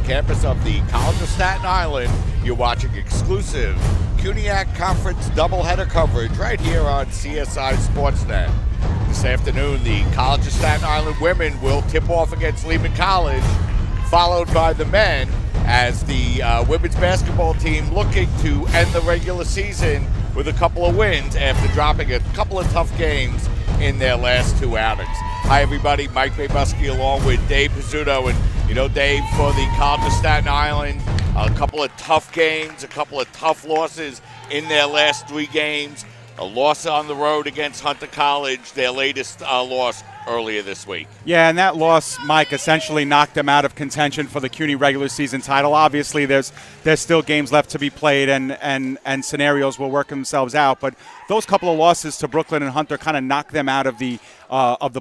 campus of the College of Staten Island. You're watching exclusive CUNYAC Conference doubleheader coverage right here on CSI Sportsnet. This afternoon, the College of Staten Island women will tip off against Lehman College, followed by the men as the women's basketball team looking to end the regular season with a couple of wins after dropping a couple of tough games in their last two outings. Hi, everybody. Mike Baybuski along with Dave Pizzuto. And, you know, Dave, for the College of Staten Island, a couple of tough games, a couple of tough losses in their last three games. A loss on the road against Hunter College, their latest loss earlier this week. Yeah, and that loss, Mike, essentially knocked them out of contention for the CUNY regular season title. Obviously, there's still games left to be played, and scenarios will work themselves out. But those couple of losses to Brooklyn and Hunter kind of knocked them out of the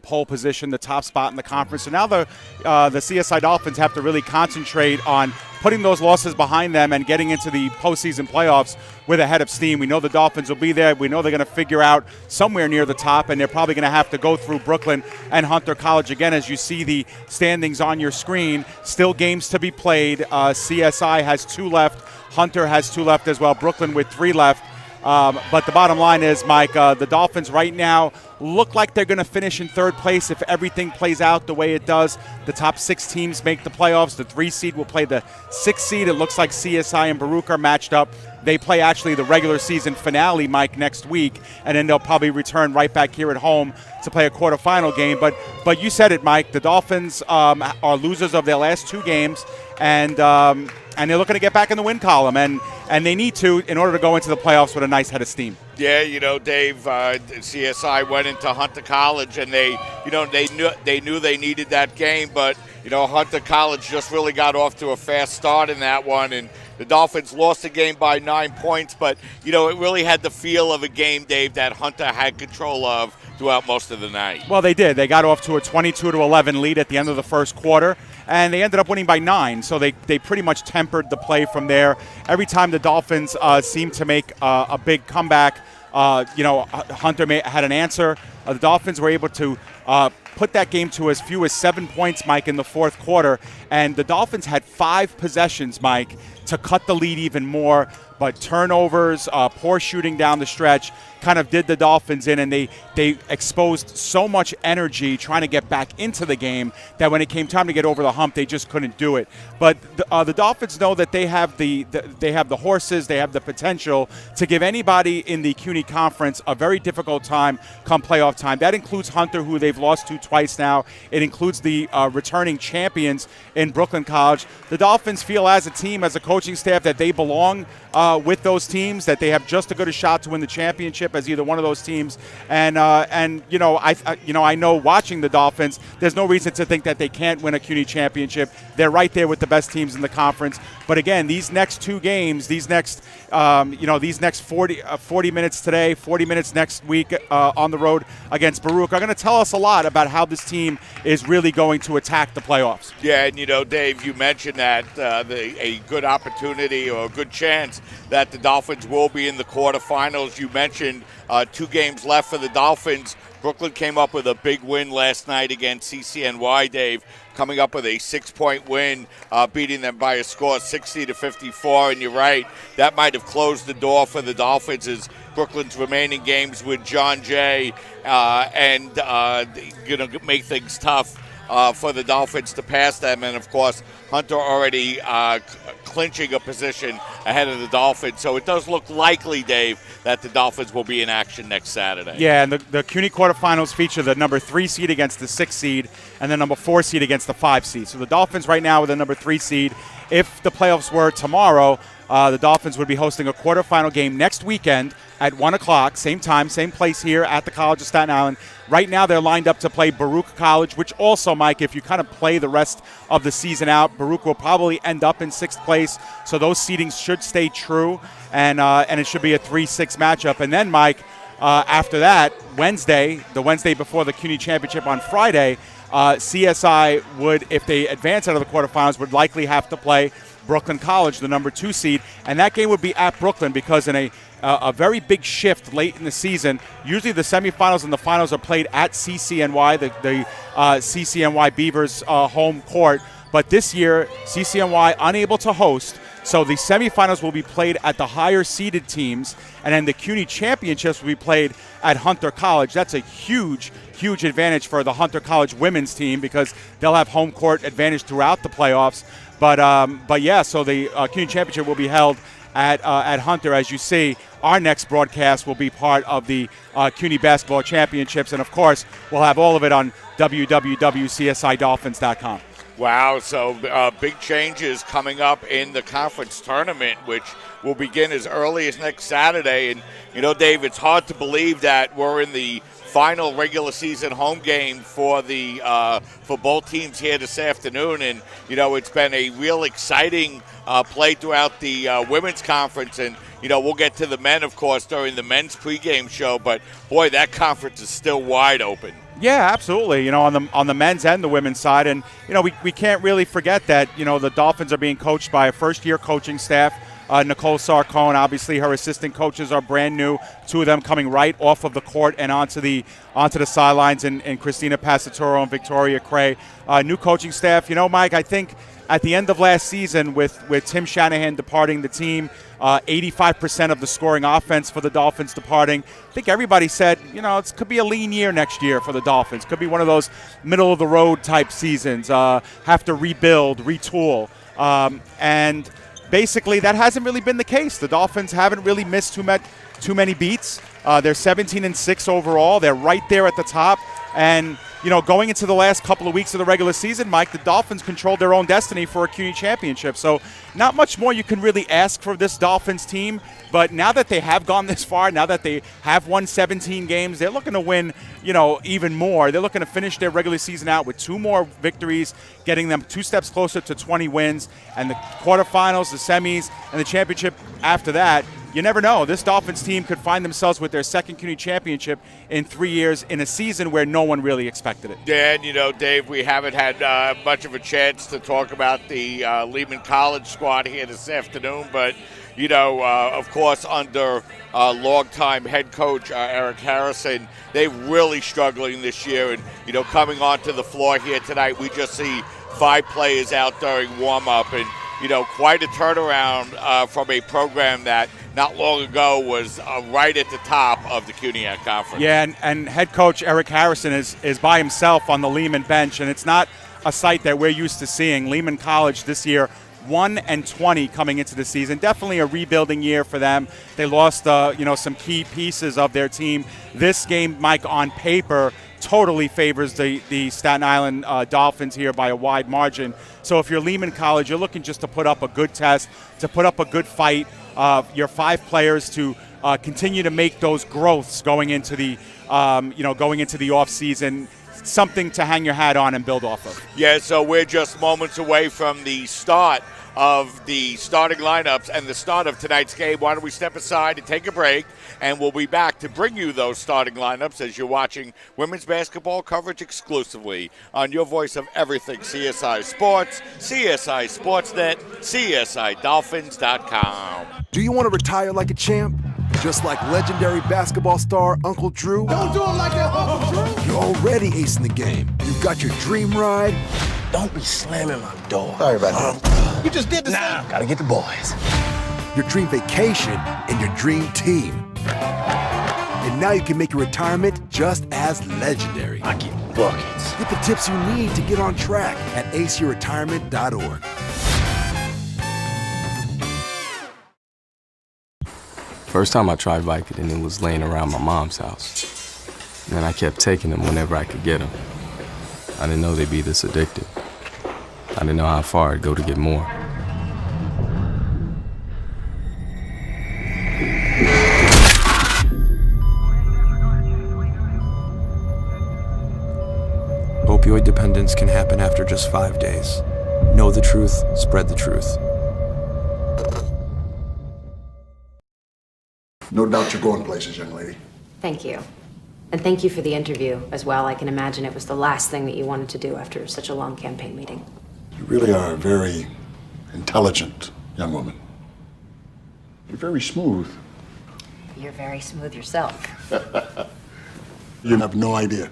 pole position, the top spot in the conference. So now the CSI Dolphins have to really concentrate on putting those losses behind them and getting into the postseason playoffs with a head of steam. We know the Dolphins will be there. We know they're going to figure out somewhere near the top, and they're probably going to have to go through Brooklyn and Hunter College again. As you see the standings on your screen, still games to be played. CSI has 2 left. Hunter has 2 left as well. Brooklyn with 3 left. But the bottom line is, Mike, the Dolphins right now look like they're going to finish in 3rd place if everything plays out the way it does. The top 6 teams make the playoffs. The 3 seed will play the 6 seed. It looks like CSI and Baruch are matched up. They play actually the regular season finale, Mike, next week, and then they'll probably return right back here at home to play a quarterfinal game. But you said it, Mike. The Dolphins are losers of their last 2 games, and they're looking to get back in the win column, and they need to in order to go into the playoffs with a nice head of steam. Yeah, you know, Dave, CSI went into Hunter College, and they knew they needed that game, but you know, Hunter College just really got off to a fast start in that one, and the Dolphins lost the game by 9 points, but you know, it really had the feel of a game, Dave, that Hunter had control of throughout most of the night. Well, they did. They got off to a 22-11 lead at the end of the first quarter, and they ended up winning by 9. So they pretty much tempered the play from there. Every time the Dolphins seemed to make a big comeback, Hunter had an answer. The Dolphins were able to put that game to as few as 7 points, Mike, in the 4th quarter. And the Dolphins had 5 possessions, Mike, to cut the lead even more. But turnovers, poor shooting down the stretch kind of did the Dolphins in, and they exposed so much energy trying to get back into the game that when it came time to get over the hump, they just couldn't do it. But the Dolphins know that they have the horses, they have the potential to give anybody in the CUNY Conference a very difficult time come playoff time. That includes Hunter, who they've lost to twice now. It includes the returning champions in Brooklyn College. The Dolphins feel as a team, as a coaching staff, that they belong with those teams, that they have just as good a shot to win the championship as either one of those teams. And I know watching the Dolphins, there's no reason to think that they can't win a CUNY championship. They're right there with the best teams in the conference. But again, these next 2 games, these next 40 minutes today, 40 minutes next week on the road against Baruch are going to tell us a lot about how this team is really going to attack the playoffs. Yeah, and you know, Dave, you mentioned that a good opportunity or a good chance that the Dolphins will be in the quarterfinals. You mentioned 2 games left for the Dolphins. Brooklyn came up with a big win last night against CCNY, Dave, coming up with a 6-point win, beating them by a score of 60-54. And you're right, that might have closed the door for the Dolphins as Brooklyn's remaining games with John Jay and going to make things tough for the Dolphins to pass them. And, of course, Hunter already clinching a position ahead of the Dolphins. So it does look likely, Dave, that the Dolphins will be in action next Saturday. Yeah, and the CUNY quarterfinals feature the number 3 seed against the 6 seed and the number 4 seed against the 5 seed. So the Dolphins right now with the number 3 seed. If the playoffs were tomorrow, the Dolphins would be hosting a quarterfinal game next weekend at 1 o'clock, same time, same place here at the College of Staten Island. Right now they're lined up to play Baruch College, which also, Mike, if you kind of play the rest of the season out, Baruch will probably end up in 6th place. So those seedings should stay true, and it should be a 3-6 matchup. And then, Mike, after that, the Wednesday before the CUNY Championship on Friday, CSI would, if they advance out of the quarterfinals, would likely have to play Brooklyn College, the number 2 seed, and that game would be at Brooklyn because in a very big shift late in the season, usually the semifinals and the finals are played at CCNY, the CCNY Beavers home court. But this year, CCNY unable to host, so the semifinals will be played at the higher seeded teams, and then the CUNY championships will be played at Hunter College. That's a huge advantage for the Hunter College women's team because they'll have home court advantage throughout the playoffs. But yeah, so the CUNY championship will be held at Hunter. As you see, our next broadcast will be part of the CUNY basketball championships, and of course, we'll have all of it on www.csidolphins.com. Wow, so big changes coming up in the conference tournament, which will begin as early as next Saturday. And, you know, Dave, it's hard to believe that we're in the final regular season home game for both teams here this afternoon. And, you know, it's been a real exciting play throughout the women's conference. And, you know, we'll get to the men, of course, during the men's pregame show. But, boy, that conference is still wide open. Yeah, absolutely. You know, on the men's and the women's side. And, you know, we can't really forget that, you know, the Dolphins are being coached by a first-year coaching staff. Nicole Sarcone, obviously her assistant coaches are brand new. Two of them coming right off of the court and onto the sidelines, and Christina Passatoro and Victoria Cray. New coaching staff. You know, Mike, I think at the end of last season with Tim Shanahan departing the team, 85% of the scoring offense for the Dolphins departing, I think everybody said, you know, it could be a lean year next year for the Dolphins. Could be one of those middle-of-the-road type seasons, have to rebuild, retool. And basically that hasn't really been the case. The Dolphins haven't really missed too many beats. They're 17-6 overall. They're right there at the top. And, you know, going into the last couple of weeks of the regular season, Mike, the Dolphins controlled their own destiny for a CUNY championship. So not much more you can really ask for this Dolphins team. But now that they have gone this far, now that they have won 17 games, they're looking to win, you know, even more. They're looking to finish their regular season out with 2 more victories, getting them 2 steps closer to 20 wins. And the quarterfinals, the semis, and the championship after that, you never know. This Dolphins team could find themselves with their second CUNY championship in 3 years in a season where no one really expected it. Yeah, and, you know, Dave, we haven't had much of a chance to talk about the Lehman College squad here this afternoon, but, you know, of course, under longtime head coach Eric Harrison, they're really struggling this year. And, you know, coming onto the floor here tonight, we just see 5 players out during warm-up, and, you know, quite a turnaround from a program that not long ago was right at the top of the CUNYAC Conference. Yeah, and head coach Eric Harrison is by himself on the Lehman bench, and it's not a sight that we're used to seeing. Lehman College this year 1-20 coming into the season. Definitely a rebuilding year for them. They lost, you know, some key pieces of their team. This game, Mike, on paper, totally favors the Staten Island Dolphins here by a wide margin. So if you're Lehman College, you're looking just to put up a good test, to put up a good fight. Your 5 players to continue to make those growths going into the off season. Something to hang your hat on and build off of. Yeah, so we're just moments away from the start of the starting lineups and the start of tonight's game. Why don't we step aside and take a break, and we'll be back to bring you those starting lineups as you're watching women's basketball coverage exclusively on your voice of everything CSI Sports, CSI Sportsnet, CSIDolphins.com. Do you want to retire like a champ? Just like legendary basketball star Uncle Drew? Don't do him like that, Uncle Drew! You're already acing the game. You've got your dream ride. Don't be slamming my door. Sorry about that. You just did the same. Gotta get the boys. Your dream vacation and your dream team. And now you can make your retirement just as legendary. I get buckets. Get the tips you need to get on track at aceyourretirement.org. First time I tried Vicodin, it was laying around my mom's house. And then I kept taking them whenever I could get them. I didn't know they'd be this addictive. I didn't know how far I'd go to get more. Opioid dependence can happen after just 5 days. Know the truth, spread the truth. No doubt you're going places, young lady. Thank you. And thank you for the interview as well. I can imagine it was the last thing that you wanted to do after such a long campaign meeting. You really are a very intelligent young woman. You're very smooth. You're very smooth yourself. You have no idea.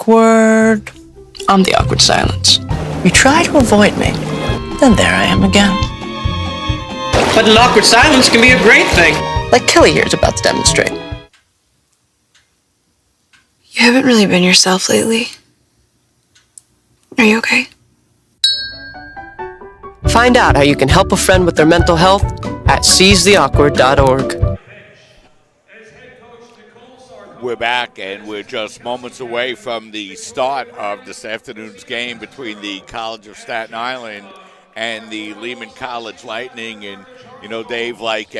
awkward. I'm the awkward silence. You try to avoid me, then there I am again. But an awkward silence can be a great thing. Like Kelly here is about to demonstrate. You haven't really been yourself lately. Are you okay? Find out how you can help a friend with their mental health at seizetheawkward.org. We're back, and we're just moments away from the start of this afternoon's game between the College of Staten Island and the Lehman College Lightning. And, you know, Dave, like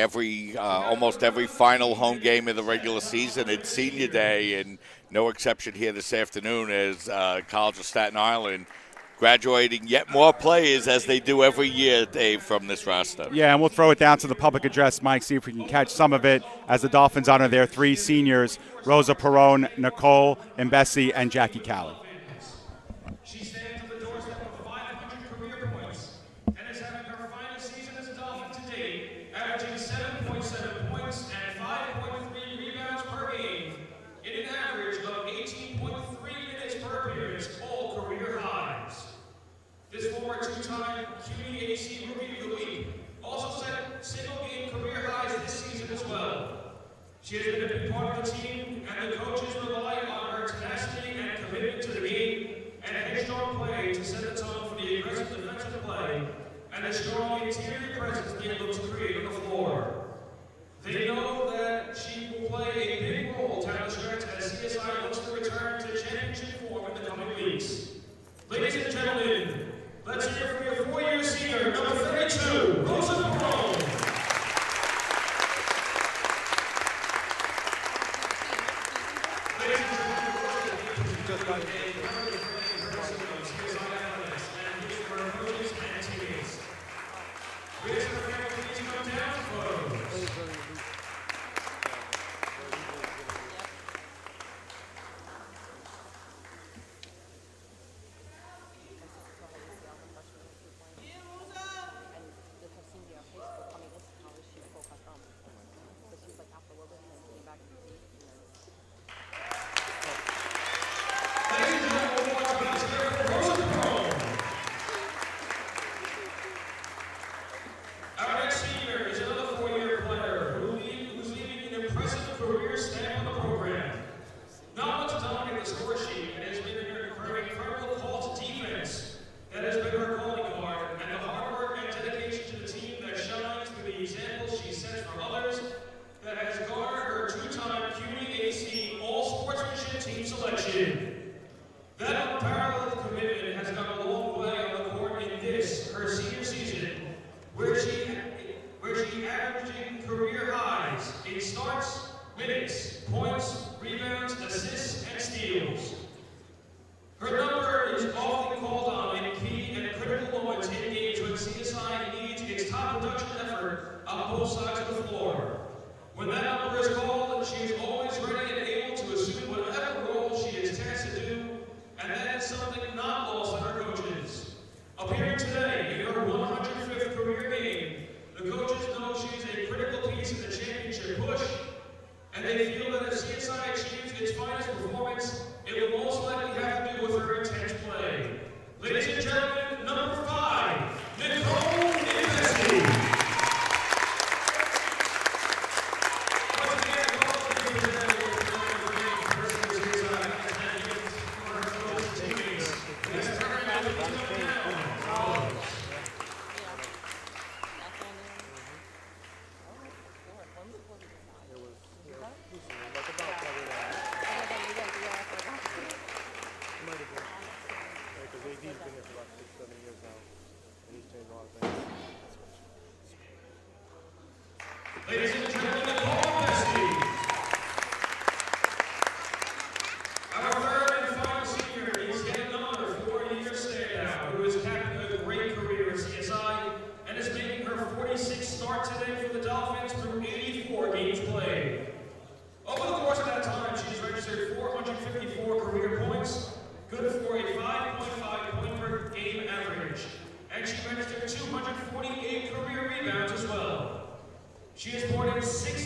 almost every final home game of the regular season, it's senior day, and no exception here this afternoon as College of Staten Island graduating yet more players, as they do every year, Dave, from this roster. Yeah, and we'll throw it down to the public address, Mike, see if we can catch some of it as the Dolphins honor their three seniors, Rosa Perone, Nicole Mbesi, and Jackie Callie. She stands at the doorstep of 500 career points and is having her final season as a Dolphin to date, averaging 7.7 points and 5.3 rebounds per game, in an average of 18.3 minutes per appearance, all career highs. This former two-time CUNY AC Rookie of the Week also set single-game career highs this season as well. She has been a big part of the team, and the coaches rely on her tenacity and commitment to the game and headstrong play to set the tone for the aggressive defensive play and the strong interior presence they look to create on the floor. They know that she will play a big role down the stretch as CSI looks to return to championship form in the coming weeks. Ladies and gentlemen, let's hear from your four-year senior, number 32, Rosa Perone. That unparalleled commitment has gone a long way on the court in this, her senior season, where she averaging career highs in starts, minutes, points, rebounds, assists, and steals. Her number is often called on in key and critical moments in games when CSI needs its top production effort on both sides of the floor. When that number is called, she is always ready and able to assume whatever role she is tasked to do, and that is something not lost on her coaches. Appearing today in her 105th career game, the coaches know she is a critical piece in the championship push, and they feel that if CSI achieves its finest performance, it will most likely have to do with her intense play. Ladies and gentlemen, number 5, Nicole Mbesi. Ladies and gentlemen, Nicole Mbesi. Our third and final senior is yet another 4-year standout who has capped a great career at CSI and is making her 46th start today for the Dolphins through 84 games played. Over the course of that time, she's registered 454 career points, good for a 5.5 point per game average, and she registered 248 career rebounds as well. She has poured in 6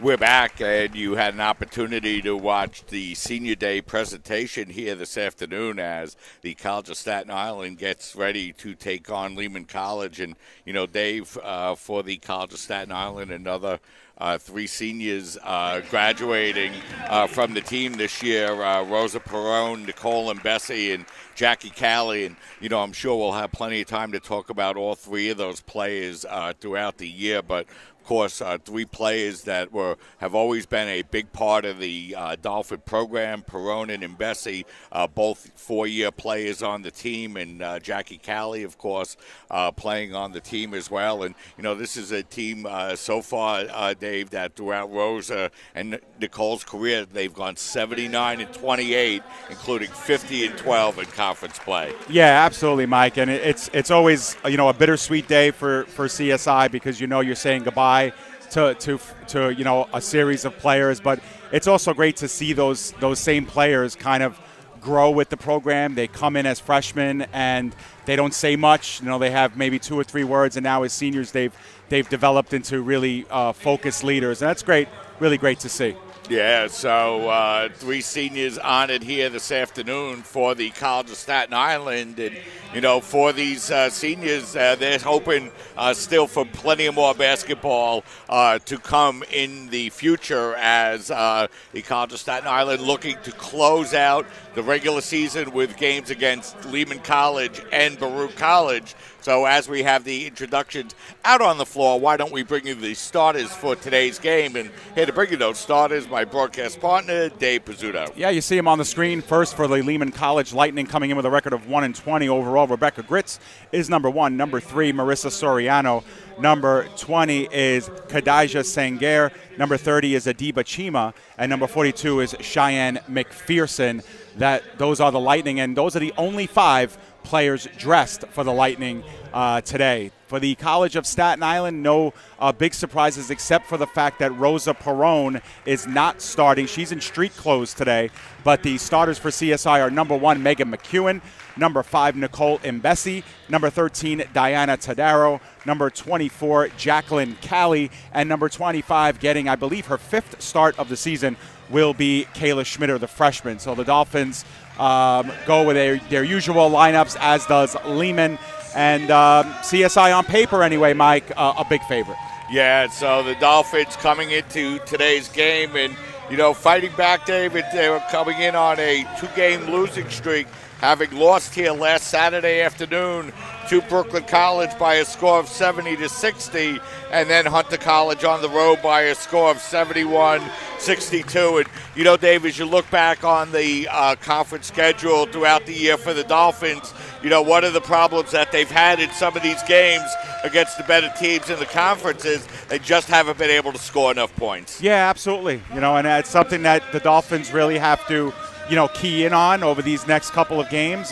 We're back, and you had an opportunity to watch the Senior Day presentation here this afternoon as the College of Staten Island gets ready to take on Lehman College. And, you know, Dave, for the College of Staten Island, another 3 seniors graduating from the team this year, Rosa Perone, Nicole and Bessie, and Jackie Callie. And, you know, I'm sure we'll have plenty of time to talk about all 3 of those players throughout the year. But, of course, 3 players that have always been a big part of the Dolphin program. Perone and Bessie, both 4-year players on the team, and Jackie Callie, of course, playing on the team as well. And, you know, this is a team so far, Dave, that throughout Rosa and Nicole's career, they've gone 79-28, including 50-12 in conference play. Yeah, absolutely, Mike. And it's always, you know, a bittersweet day for CSI because, you know, you're saying goodbye to you know, a series of players, but it's also great to see those same players kind of grow with the program. They come in as freshmen and they don't say much. You know, they have maybe 2 or 3 words, and now as seniors they've developed into really focused leaders, and that's great, really great to see. Yeah, so 3 seniors honored here this afternoon for the College of Staten Island. And, you know, for these seniors, they're hoping still for plenty of more basketball to come in the future as the College of Staten Island looking to close out the regular season with games against Lehman College and Baruch College. So as we have the introductions out on the floor, why don't we bring you the starters for today's game? And here to bring you those starters, my broadcast partner, Dave Pizzuto. Yeah, you see him on the screen. First for the Lehman College Lightning, coming in with a record of 1-20 overall. Rebecca Gritz is number 1. Number 3, Marissa Soriano. Number 20 is Kadijah Sanger. Number 30 is Adiba Chima. And number 42 is Cheyenne McPherson. Those are the Lightning, and those are the only 5 players dressed for the Lightning today. For the College of Staten Island, no big surprises except for the fact that Rosa Perone is not starting. She's in street clothes today, but the starters for CSI are number 1, Megan McEwen, number 5, Nicole Mbesi, number 13, Diana Tadaro, number 24, Jacqueline Callie, and number 25, getting, I believe, her 5th start of the season, will be Kayla Schmitter, the freshman. So the Dolphins go with their usual lineups, as does Lehman. And CSI on paper anyway, Mike, a big favorite. Yeah, so the Dolphins coming into today's game and, you know, fighting back, David. They were coming in on a 2-game losing streak, having lost here last Saturday afternoon to Brooklyn College by a score of 70-60, and then Hunter College on the road by a score of 71-62. And, you know, Dave, as you look back on the conference schedule throughout the year for the Dolphins, you know, one of the problems that they've had in some of these games against the better teams in the conferences, they just haven't been able to score enough points. Yeah, absolutely. You know, and it's something that the Dolphins really have to, you know, key in on over these next couple of games.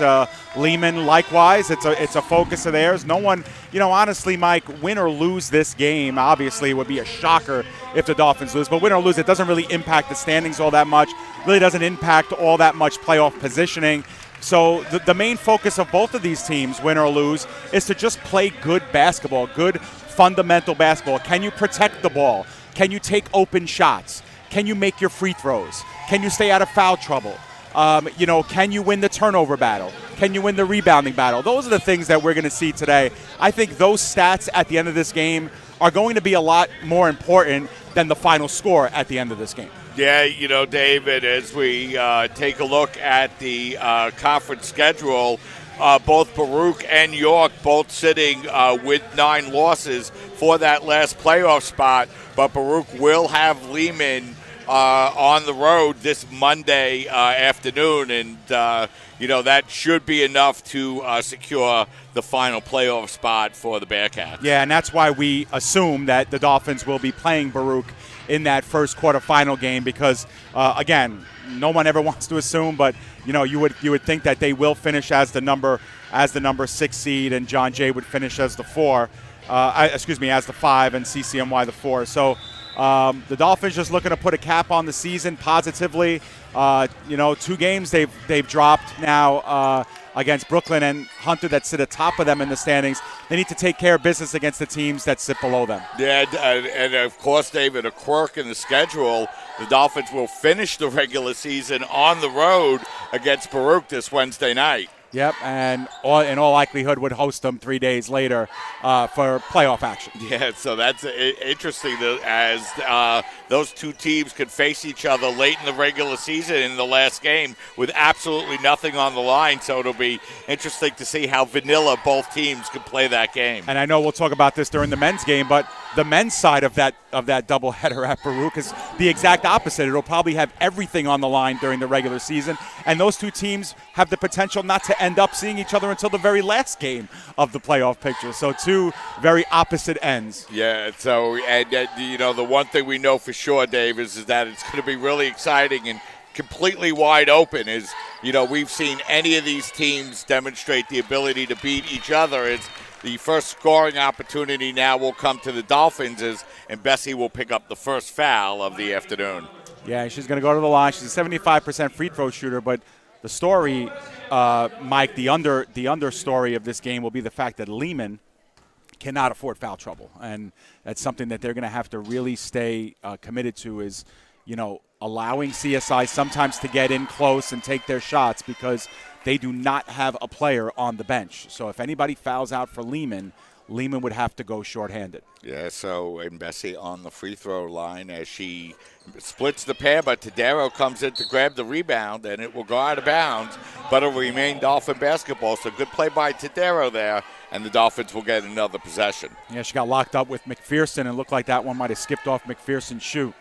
Lehman, likewise, it's a focus of theirs. No one, you know, honestly, Mike, win or lose this game, obviously it would be a shocker if the Dolphins lose, but win or lose, it doesn't really impact the standings all that much, really doesn't impact all that much playoff positioning. So the main focus of both of these teams, win or lose, is to just play good basketball, good fundamental basketball. Can you protect the ball? Can you take open shots? Can you make your free throws? Can you stay out of foul trouble? You know, can you win the turnover battle? Can you win the rebounding battle? Those are the things that we're going to see today. I think those stats at the end of this game are going to be a lot more important than the final score at the end of this game. Yeah, you know, David, as we take a look at the conference schedule, both Baruch and York both sitting with 9 losses for that last playoff spot, but Baruch will have Lehman on the road this Monday afternoon, and you know, that should be enough to secure the final playoff spot for the Bearcats. Yeah, and that's why we assume that the Dolphins will be playing Baruch in that first quarterfinal game because, again, no one ever wants to assume, but you know, you would think that they will finish as the number 6 seed, and John Jay would finish as the 4. As the 5, and CCNY the 4. So. The Dolphins just looking to put a cap on the season positively. You know, 2 games they've dropped now against Brooklyn and Hunter that sit atop of them in the standings. They need to take care of business against the teams that sit below them. Yeah, and of course, David, a quirk in the schedule. The Dolphins will finish the regular season on the road against Baruch this Wednesday night. Yep, and in all likelihood would host them 3 days later for playoff action. Yeah, so that's interesting as those two teams could face each other late in the regular season in the last game with absolutely nothing on the line. So it'll be interesting to see how vanilla both teams could play that game. And I know we'll talk about this during the men's game, but the men's side of that doubleheader at Baruch is the exact opposite. It'll probably have everything on the line during the regular season, and those two teams have the potential not to end up seeing each other until the very last game of the playoff picture. So two very opposite ends. Yeah, so, and the one thing we know for sure, Dave, is that it's going to be really exciting and completely wide open. Is, we've seen any of these teams demonstrate the ability to beat each other. It's the first scoring opportunity now will come to the Dolphins, and Bessie will pick up the first foul of the afternoon. Yeah, she's going to go to the line. She's a 75% free throw shooter, but the story, Mike, the under story of this game will be the fact that Lehman cannot afford foul trouble, and that's something that they're going to have to really stay committed to is, allowing CSI sometimes to get in close and take their shots because they do not have a player on the bench. So if anybody fouls out for Lehman would have to go shorthanded. Yeah, so and Bessie on the free throw line as she splits the pair, but Tadero comes in to grab the rebound, and it will go out of bounds, but it'll remain Dolphin basketball. So good play by Tadero there, and the Dolphins will get another possession. Yeah, she got locked up with McPherson, and looked like that one might have skipped off McPherson's shoe.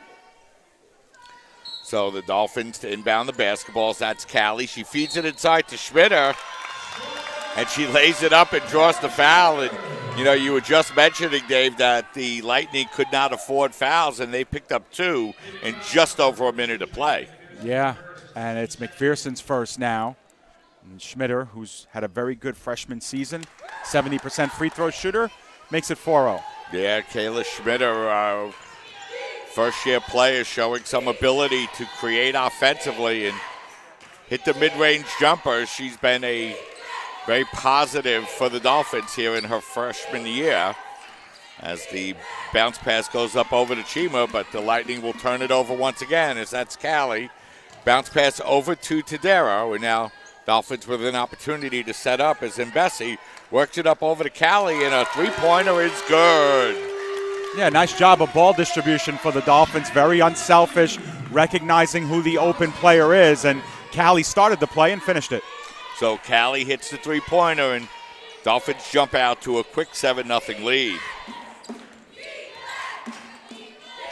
So the Dolphins to inbound the basketballs. That's Callie. She feeds it inside to Schmitter, and she lays it up and draws the foul. And, you were just mentioning, Dave, that the Lightning could not afford fouls, and they picked up two in just over a minute of play. Yeah, and it's McPherson's first now. And Schmitter, who's had a very good freshman season, 70% free throw shooter, makes it 4-0. Yeah, Kayla Schmitter, first-year player showing some ability to create offensively and hit the mid-range jumper. She's been a very positive for the Dolphins here in her freshman year as the bounce pass goes up over to Chima, but the Lightning will turn it over once again as that's Callie. Bounce pass over to Tadero, and now Dolphins with an opportunity to set up as Mbessi works it up over to Callie, and a three-pointer is good. Yeah, nice job of ball distribution for the Dolphins. Very unselfish, recognizing who the open player is, and Callie started the play and finished it. So Callie hits the three-pointer, and Dolphins jump out to a quick 7-0 lead.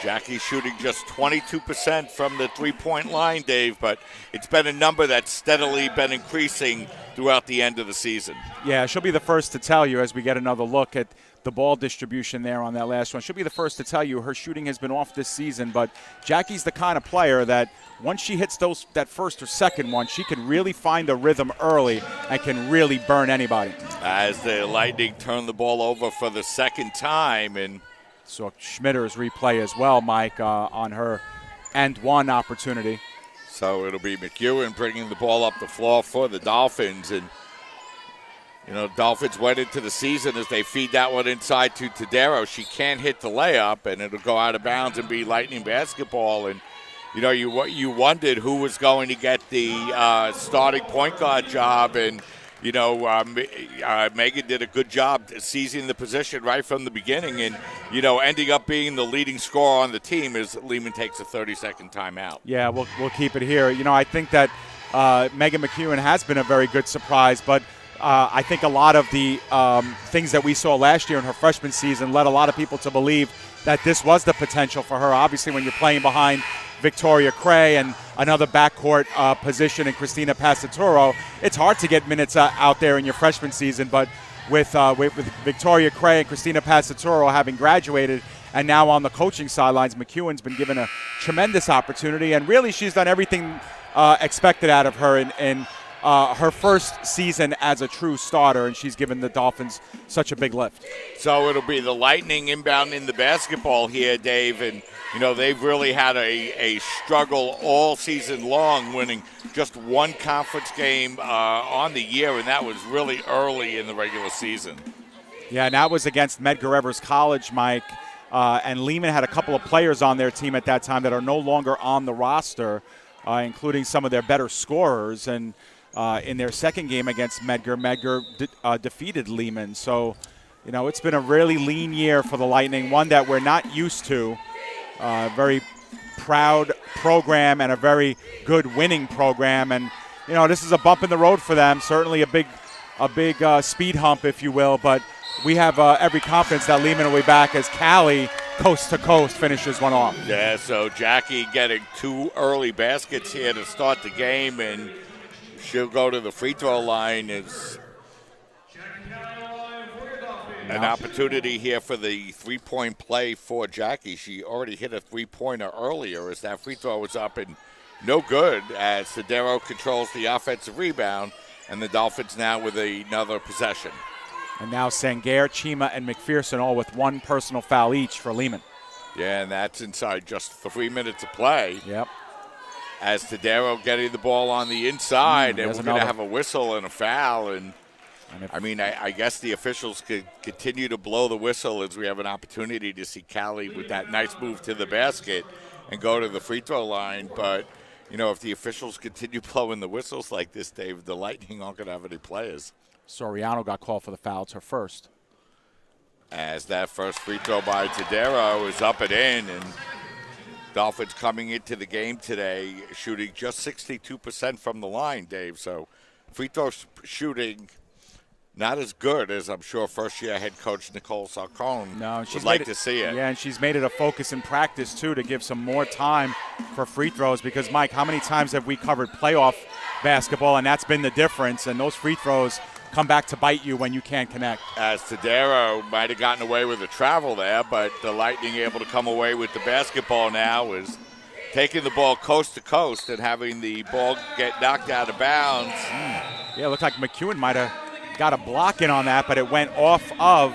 Jackie shooting just 22% from the three-point line, Dave, but it's been a number that's steadily been increasing throughout the end of the season. Yeah, she'll be the first to tell you as we get another look at the ball distribution there on that last one. She'll be the first to tell you her shooting has been off this season, but Jackie's the kind of player that once she hits that first or second one, she can really find the rhythm early and can really burn anybody. As the Lightning turn the ball over for the second time, and saw Schmitter's replay as well, Mike, on her and one opportunity. So it'll be McEwen bringing the ball up the floor for the Dolphins, and Dolphins went into the season as they feed that one inside to Tadero. She can't hit the layup, and it'll go out of bounds and be Lightning basketball. And, you wondered who was going to get the starting point guard job. And, Megan did a good job seizing the position right from the beginning and, ending up being the leading scorer on the team as Lehman takes a 30-second timeout. Yeah, we'll keep it here. I think that Megan McEwen has been a very good surprise, but I think a lot of the things that we saw last year in her freshman season led a lot of people to believe that this was the potential for her. Obviously, when you're playing behind Victoria Cray and another backcourt position in Christina Passatoro, it's hard to get minutes out there in your freshman season. But with Victoria Cray and Christina Passatoro having graduated and now on the coaching sidelines, McEwen's been given a tremendous opportunity. And really, she's done everything expected out of her in her first season as a true starter, and she's given the Dolphins such a big lift. So it'll be the Lightning inbound in the basketball here, Dave, and they've really had a struggle all season long, winning just one conference game on the year, and that was really early in the regular season. Yeah, and that was against Medgar Evers College, Mike. And Lehman had a couple of players on their team at that time that are no longer on the roster, including some of their better scorers. And in their second game against Medgar defeated Lehman. So, it's been a really lean year for the Lightning, one that we're not used to. Very proud program and a very good winning program. And, this is a bump in the road for them, certainly a big speed hump, if you will. But we have every confidence that Lehman will be back as Callie, coast to coast, finishes one off. Yeah, so Jackie getting 2 early baskets here to start the game, and she'll go to the free throw line. Is an opportunity here for the three-point play for Jackie. She already hit a three-pointer earlier as that free throw was up and no good, as Cedero controls the offensive rebound, and the Dolphins now with another possession. And now Sangair, Chima, and McPherson all with one personal foul each for Lehman. Yeah, and that's inside just 3 minutes of play. Yep. As Cedero getting the ball on the inside, and we're going to have a whistle and a foul. And I guess the officials could continue to blow the whistle as we have an opportunity to see Callie with that nice move to the basket and go to the free throw line. But, if the officials continue blowing the whistles like this, Dave, the Lightning aren't going to have any players. Soriano got called for the foul. It's her first. As that first free throw by Cedero is up and in, and Dolphins coming into the game today shooting just 62% from the line, Dave. So free throw shooting not as good as I'm sure first-year head coach Nicole Sarcone would like to see it. Yeah, and she's made it a focus in practice, too, to give some more time for free throws because, Mike, how many times have we covered playoff basketball, and that's been the difference, and those free throws come back to bite you when you can't connect. As Cedero might have gotten away with the travel there, but the Lightning able to come away with the basketball now is taking the ball coast to coast and having the ball get knocked out of bounds. Yeah, it looked like McEwen might have got a block in on that, but it went off of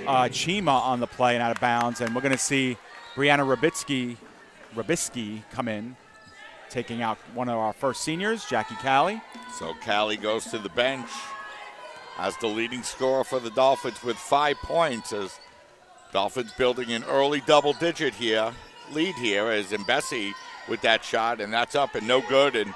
Chima on the play and out of bounds. And we're going to see Brianna Rabisky come in, taking out one of our first seniors, Jackie Callie. So Callie goes to the bench as the leading scorer for the Dolphins with 5 points, as Dolphins building an early double-digit lead here as Mbesi with that shot, and that's up and no good. And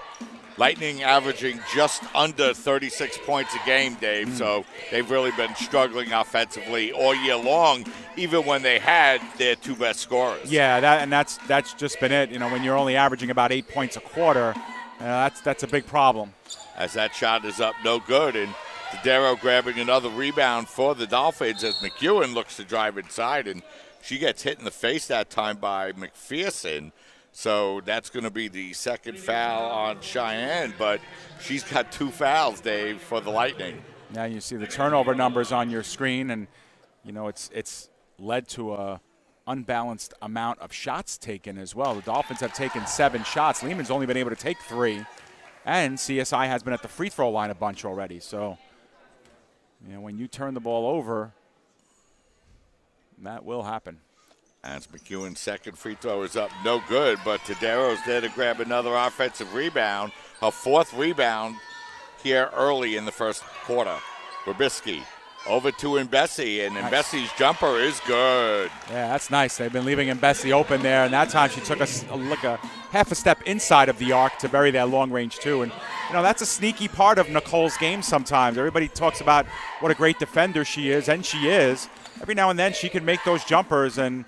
Lightning averaging just under 36 points a game, Dave. So they've really been struggling offensively all year long, even when they had their 2 best scorers. Yeah, that's just been it. When you're only averaging about 8 points a quarter, that's a big problem. As that shot is up, no good, and Cedero grabbing another rebound for the Dolphins as McEwen looks to drive inside, and she gets hit in the face that time by McPherson. So that's going to be the second foul on Cheyenne, but she's got 2 fouls, Dave, for the Lightning. Now you see the turnover numbers on your screen, and it's led to a unbalanced amount of shots taken as well. The Dolphins have taken 7 shots. Lehman's only been able to take 3, and CSI has been at the free throw line a bunch already. So, when you turn the ball over, that will happen. As McEwen's second free throw is up, no good, but Cedero's there to grab another offensive rebound, her 4th rebound here early in the first quarter. Rabisky over to Mbesi, and Mbesi's jumper is good. Yeah, that's nice. They've been leaving Mbesi open there, and that time she took a half a step inside of the arc to bury that long range too. And that's a sneaky part of Nicole's game sometimes. Everybody talks about what a great defender she is, and she is. Every now and then she can make those jumpers, and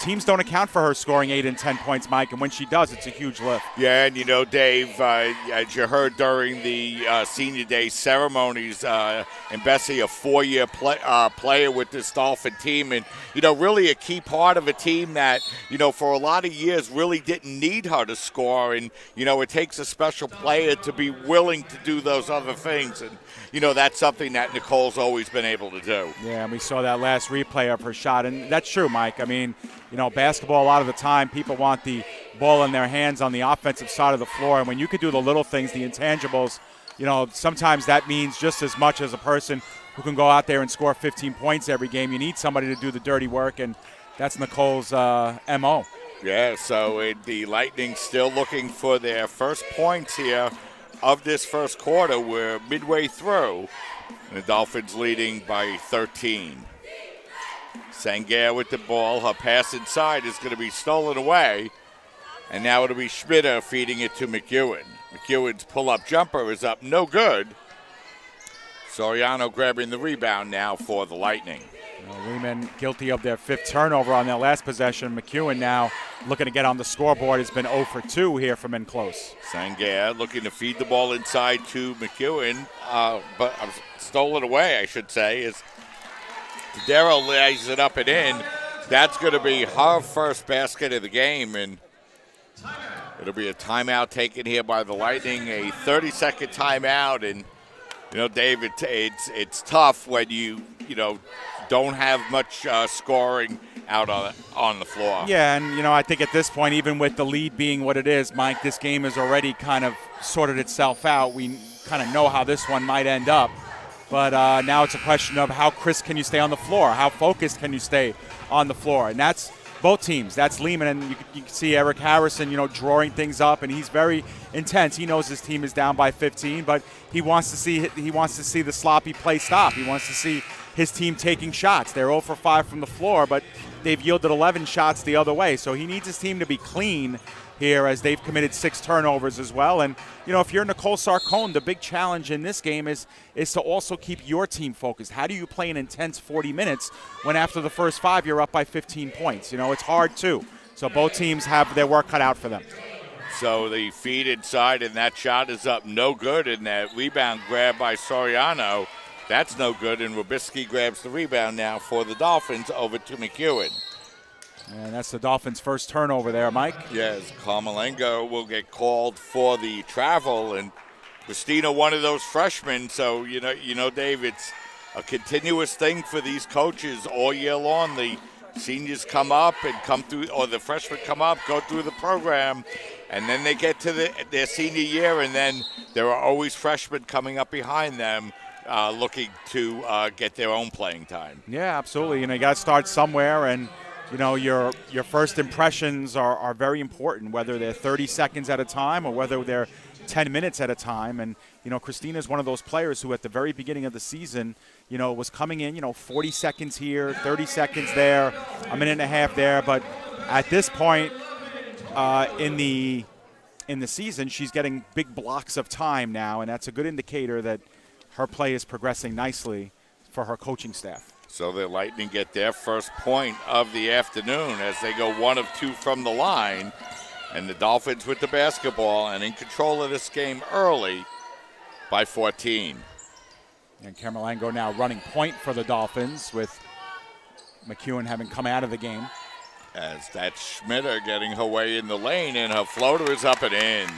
teams don't account for her scoring 8 and 10 points, Mike, and when she does, it's a huge lift. Yeah, and Dave, as you heard during the Senior Day ceremonies, Mbesi, a 4-year player with this Dolphin team, and, really a key part of a team that, for a lot of years really didn't need her to score, and, it takes a special player to be willing to do those other things, and, that's something that Nicole's always been able to do. Yeah, and we saw that last replay of her shot, and that's true, Mike. I mean, basketball, a lot of the time, people want the ball in their hands on the offensive side of the floor, and when you could do the little things, the intangibles, sometimes that means just as much as a person who can go out there and score 15 points every game. You need somebody to do the dirty work, and that's Nicole's MO. Yeah, so the Lightning still looking for their first points here of this first quarter. We're midway through, and the Dolphins leading by 13. Sangair with the ball. Her pass inside is going to be stolen away, and now it'll be Schmitter feeding it to McEwen. McEwen's pull-up jumper is up, no good. Soriano grabbing the rebound now for the Lightning. Lehman guilty of their 5th turnover on their last possession. McEwen now looking to get on the scoreboard. Has been 0 for 2 here from in close. Sangair looking to feed the ball inside to McEwen, but stolen away, I should say, as Darrow lays it up and in. That's going to be her first basket of the game, and it'll be a timeout taken here by the Lightning, a 30-second timeout. And Dave, it's tough when you don't have much scoring out on the floor. Yeah, and I think at this point, even with the lead being what it is, Mike, this game has already kind of sorted itself out. We kind of know how this one might end up. But now it's a question of how crisp can you stay on the floor? How focused can you stay on the floor? And that's both teams. That's Lehman, and you can see Eric Harrison, drawing things up, and he's very intense. He knows his team is down by 15, but he wants to see the sloppy play stop. He wants to see his team taking shots. They're 0 for 5 from the floor, but they've yielded 11 shots the other way. So he needs his team to be clean here, as they've committed 6 turnovers as well. And if you're Nicole Sarcone, the big challenge in this game is to also keep your team focused. How do you play an intense 40 minutes when after the first 5 you're up by 15 points? It's hard too. So both teams have their work cut out for them. So the feed inside, and that shot is up, no good. And that rebound grab by Soriano, that's no good. And Robisky grabs the rebound now for the Dolphins over to McEwen. And that's the Dolphins' first turnover there, Mike. Yes, Carmelengo will get called for the travel, and Christina, one of those freshmen. So, Dave, it's a continuous thing for these coaches all year long. The seniors come up and come through, or the freshmen come up, go through the program, and then they get to their senior year, and then there are always freshmen coming up behind them looking to get their own playing time. Yeah, absolutely. You got to start somewhere, and your first impressions are very important, whether they're 30 seconds at a time or whether they're 10 minutes at a time. And, Christina is one of those players who at the very beginning of the season, was coming in, 40 seconds here, 30 seconds there, a minute and a half there. But at this point in the season, she's getting big blocks of time now, and that's a good indicator that her play is progressing nicely for her coaching staff. So the Lightning get their first point of the afternoon as they go 1 of 2 from the line. And the Dolphins with the basketball and in control of this game early by 14. And Carmelango now running point for the Dolphins, with McEwen having come out of the game. As that's Schmitter getting her way in the lane, and her floater is up and in.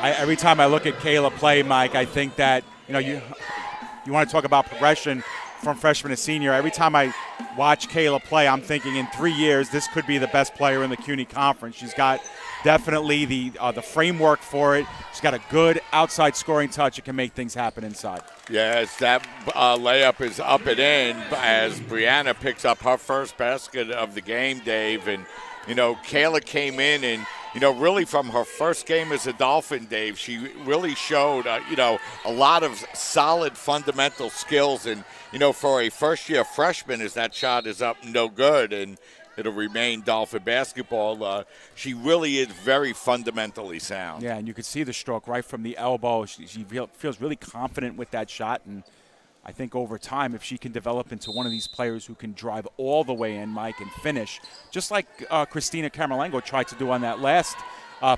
Every time I look at Kayla play, Mike, I think that, you want to talk about progression from freshman to senior. Every time I watch Kayla play, I'm thinking in 3 years, this could be the best player in the CUNY Conference. She's got definitely the framework for it. She's got a good outside scoring touch. It can make things happen inside. Yes, that layup is up and in as Brianna picks up her first basket of the game, Dave. And, Kayla came in and, really from her first game as a Dolphin, Dave, she really showed, a lot of solid fundamental skills. And, for a first-year freshman, as that shot is up no good, and it'll remain Dolphin basketball, she really is very fundamentally sound. Yeah, and you could see the stroke right from the elbow. She feels really confident with that shot, and I think over time, if she can develop into one of these players who can drive all the way in, Mike, and finish, just like Christina Carmelango tried to do on that last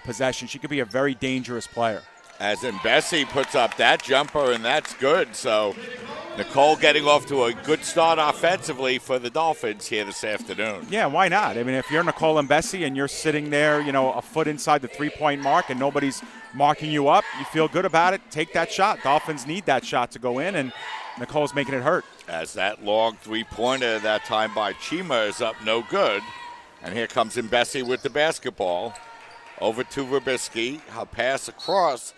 possession, she could be a very dangerous player. As Bessie puts up that jumper, and that's good. So Nicole getting off to a good start offensively for the Dolphins here this afternoon. Yeah, why not? I mean, if you're Nicole and Bessie and you're sitting there, a foot inside the three-point mark and nobody's marking you up, you feel good about it, take that shot. Dolphins need that shot to go in, and Nicole's making it hurt. As that long three-pointer that time by Chima is up no good. And here comes Bessie with the basketball. Over to Robisky. Her pass across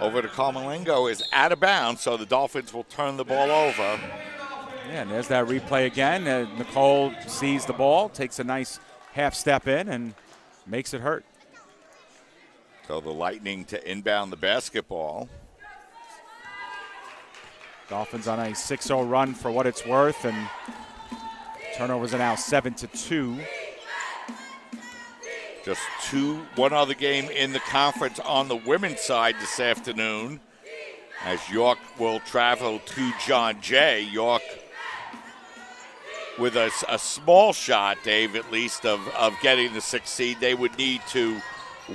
over to Carmelingo is out of bounds, so the Dolphins will turn the ball over. Yeah, and there's that replay again. Nicole sees the ball, takes a nice half step in, and makes it hurt. So the Lightning to inbound the basketball. Dolphins on a 6-0 run for what it's worth, and turnovers are now 7-2. Just one other game in the conference on the women's side this afternoon, as York will travel to John Jay. York with a small shot, Dave, at least, of getting the 6th seed. They would need to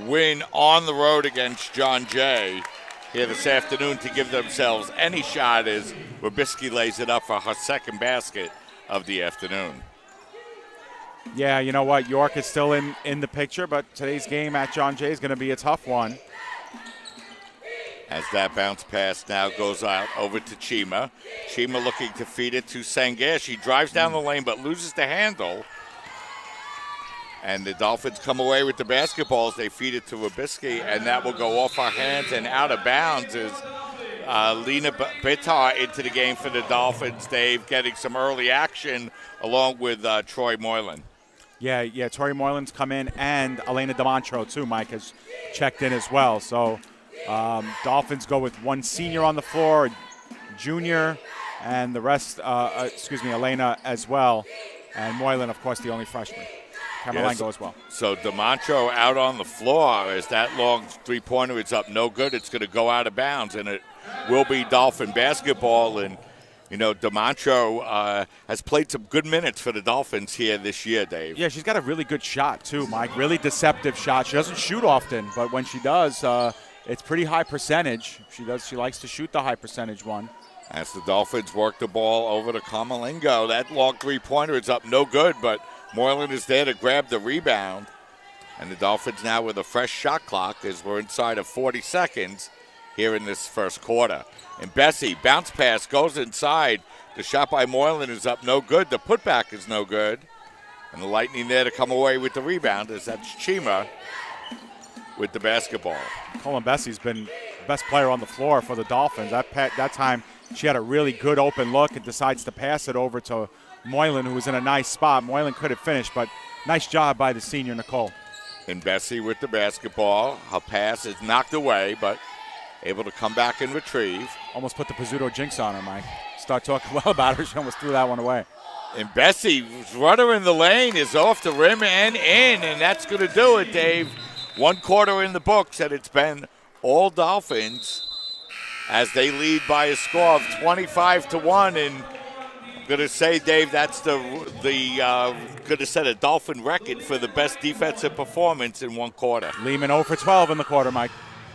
win on the road against John Jay here this afternoon to give themselves any shot, as Wabisky lays it up for her second basket of the afternoon. Yeah, you know what? York is still in the picture, but today's game at John Jay is going to be a tough one. As that bounce pass now goes out over to Chima. Chima looking to feed it to Sangair. She drives down the lane but loses the handle. And the Dolphins come away with the basketballs. They feed it to Wabisky, and that will go off our hands and out of bounds as Lena Bitar into the game for the Dolphins. Dave getting some early action along with Troy Moylan. Yeah, Tori Moylan's come in, and Elena DiMontro, too, Mike, has checked in as well. So Dolphins go with one senior on the floor, junior, and the rest, Elena as well. And Moylan, of course, the only freshman. Camerlengo as well. So DiMontro out on the floor as that long three-pointer is up no good. It's going to go out of bounds, and it will be Dolphin basketball. And, you know, DiMontro has played some good minutes for the Dolphins here this year, Dave. Yeah, she's got a really good shot, too, Mike. Really deceptive shot. She doesn't shoot often, but when she does, it's pretty high percentage. She likes to shoot the high percentage one. As the Dolphins work the ball over to Camerlengo, that long three-pointer is up no good, but Moylan is there to grab the rebound. And the Dolphins now with a fresh shot clock as we're inside of 40 seconds here in this first quarter. And Bessie, bounce pass, goes inside. The shot by Moylan is up no good. The putback is no good. And the Lightning there to come away with the rebound as that's Chima with the basketball. Colin Bessie's been the best player on the floor for the Dolphins. That time she had a really good open look and decides to pass it over to Moylan, who was in a nice spot. Moylan could have finished, but nice job by the senior, Nicole. And Bessie with the basketball. Her pass is knocked away, but able to come back and retrieve. Almost put the Pizzuto jinx on her, Mike. Start talking well about her. She almost threw that one away. And Bessie, runner in the lane, is off the rim and in, and that's going to do it, Dave. 1 quarter in the books, and it's been all Dolphins as they lead by a score of 25-1. And I'm going to say, Dave, that's could have set a Dolphin record for the best defensive performance in 1 quarter. Lehman 0 for 12 in the quarter, Mike.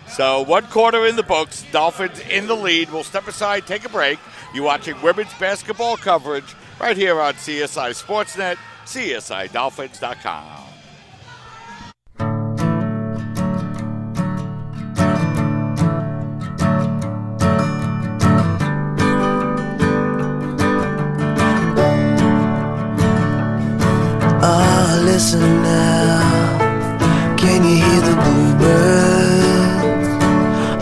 So 1 quarter in the books, Dolphins in the lead. We'll step aside, take a break. You're watching women's basketball coverage right here on CSI Sportsnet, CSIDolphins.com. Listen now, can you hear the bluebirds?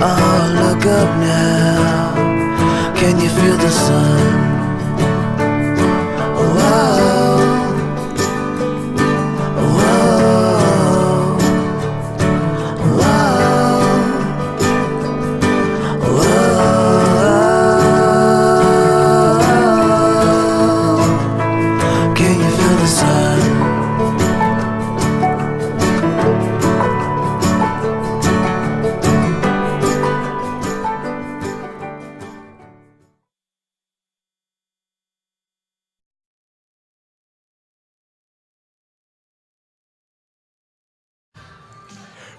Oh, look up now, can you feel the sun?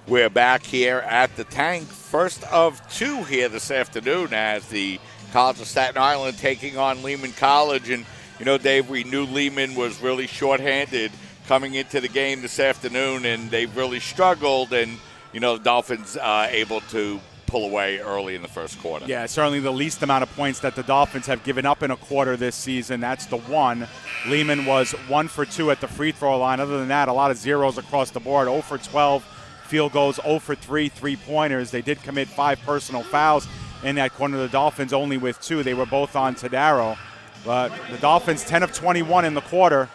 We're back here at the Tank, first of 2 here this afternoon as the College of Staten Island taking on Lehman College. And, you know, Dave, we knew Lehman was really shorthanded coming into the game this afternoon, and they've really struggled. And, you know, the Dolphins able to pull away early in the first quarter. Yeah, certainly the least amount of points that the Dolphins have given up in a quarter this season. That's the one. Lehman was 1 for 2 at the free throw line. Other than that, a lot of zeros across the board. 0 for 12 field goals, 0 for 3 3-pointers. They did commit 5 personal fouls in that corner. The Dolphins only with 2. They were both on Tadaro. But the Dolphins 10 of 21 in the quarter,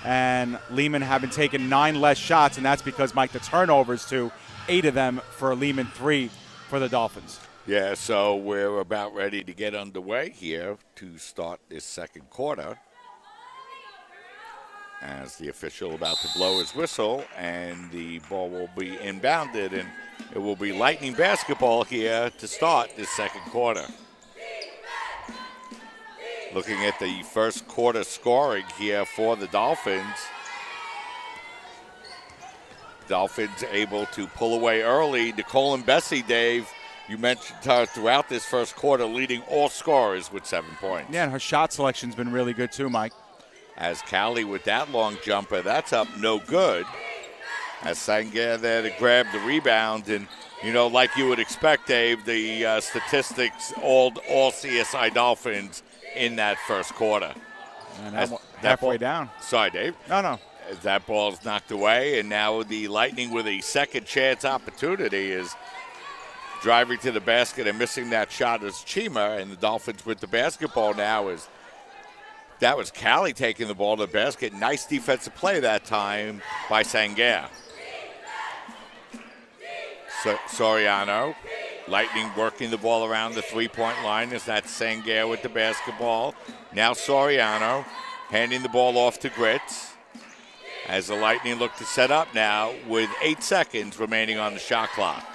and Lehman having taken 9 less shots, and that's because, Mike, the turnovers to 8 of them for Lehman, 3 for the Dolphins. Yeah, so we're about ready to get underway here to start this second quarter, as the official about to blow his whistle, and the ball will be inbounded, and it will be Lightning basketball here to start this second quarter. Looking at the first quarter scoring here for the Dolphins. Dolphins able to pull away early. Nicole and Bessie, Dave, you mentioned her throughout this first quarter, leading all scorers with 7 points. Yeah, and her shot selection's been really good too, Mike. As Callie with that long jumper, that's up no good. As Sangair there to grab the rebound, and like you would expect, Dave, the statistics all CSI Dolphins in that first quarter. And halfway down. Sorry, Dave. No. As that ball's knocked away, and now the Lightning with a second chance opportunity is driving to the basket and missing that shot is Chima, and the Dolphins with the basketball now is. That was Callie taking the ball to the basket. Nice defensive play that time by Sangair. Soriano. Lightning working the ball around the three-point line as that's Sangair with the basketball. Now Soriano handing the ball off to Gritz as the Lightning look to set up now with 8 seconds remaining on the shot clock.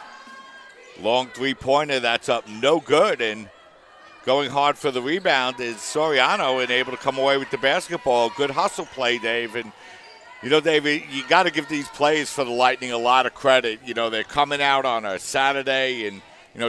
Long three-pointer, that's up no good, and going hard for the rebound is Soriano, and able to come away with the basketball. Good hustle play, Dave. And, Dave, you got to give these plays for the Lightning a lot of credit. They're coming out on a Saturday, and,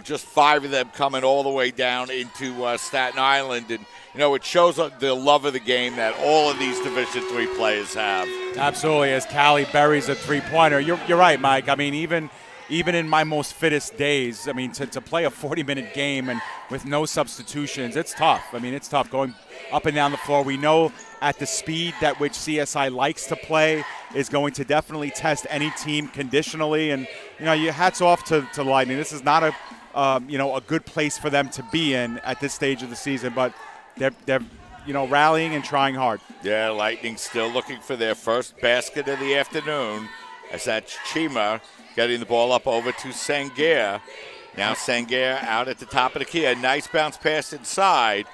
just 5 of them coming all the way down into Staten Island. And, it shows the love of the game that all of these Division III players have. Absolutely, as Callie buries a three-pointer. You're right, Mike. I mean, even in my most fittest days, I mean, to play a 40-minute game and with no substitutions, it's tough. I mean, it's tough going up and down the floor. We know at the speed at which CSI likes to play is going to definitely test any team conditionally. And, your hats off to Lightning. This is not a good place for them to be in at this stage of the season, but they're rallying and trying hard. Yeah, Lightning still looking for their first basket of the afternoon, as that's Chima getting the ball up over to Sangair. Now Sangair out at the top of the key. A nice bounce pass inside,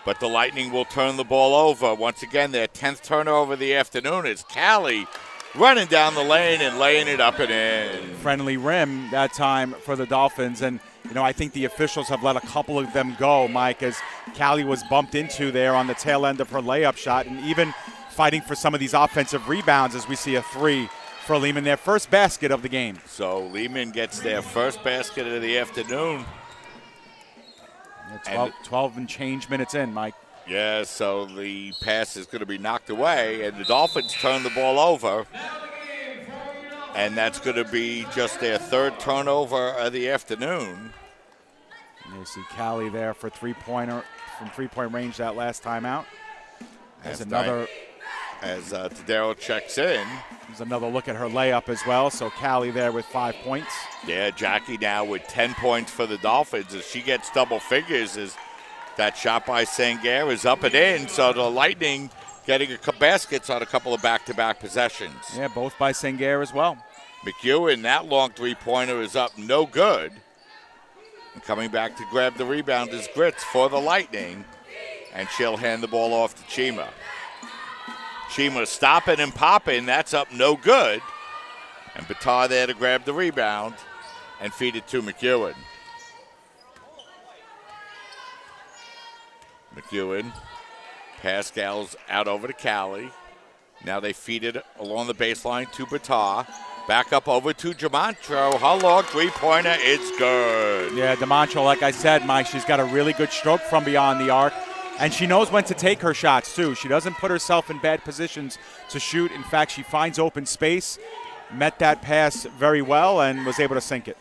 but the Lightning will turn the ball over. Once again, their 10th turnover of the afternoon is Callie running down the lane and laying it up and in. Friendly rim that time for the Dolphins. And, I think the officials have let a couple of them go, Mike, as Callie was bumped into there on the tail end of her layup shot, and even fighting for some of these offensive rebounds as we see a 3 for Lehman, their first basket of the game. So Lehman gets their first basket of the afternoon. 12 and change minutes in, Mike. Yeah, so the pass is going to be knocked away, and the Dolphins turn the ball over. And that's going to be just their 3rd turnover of the afternoon. You see Callie there for three-point range that last time out. As Tadaro checks in. There's another look at her layup as well. So Callie there with 5 points. Yeah, Jackie now with 10 points for the Dolphins. As she gets double figures, as that shot by Sangair is up and in. So the Lightning getting baskets on a couple of back-to-back possessions. Yeah, both by Sangair as well. McEwen, that long three-pointer is up no good. And coming back to grab the rebound is Gritz for the Lightning. And she'll hand the ball off to Chima. Chima stopping and popping. That's up no good. And Batar there to grab the rebound and feed it to McEwen. McEwen. Pascal's out over to Callie. Now they feed it along the baseline to Batar. Back up over to DeMontro. Her long three-pointer, it's good. Yeah, DeMontro, like I said, Mike, she's got a really good stroke from beyond the arc. And she knows when to take her shots, too. She doesn't put herself in bad positions to shoot. In fact, she finds open space, met that pass very well, and was able to sink it.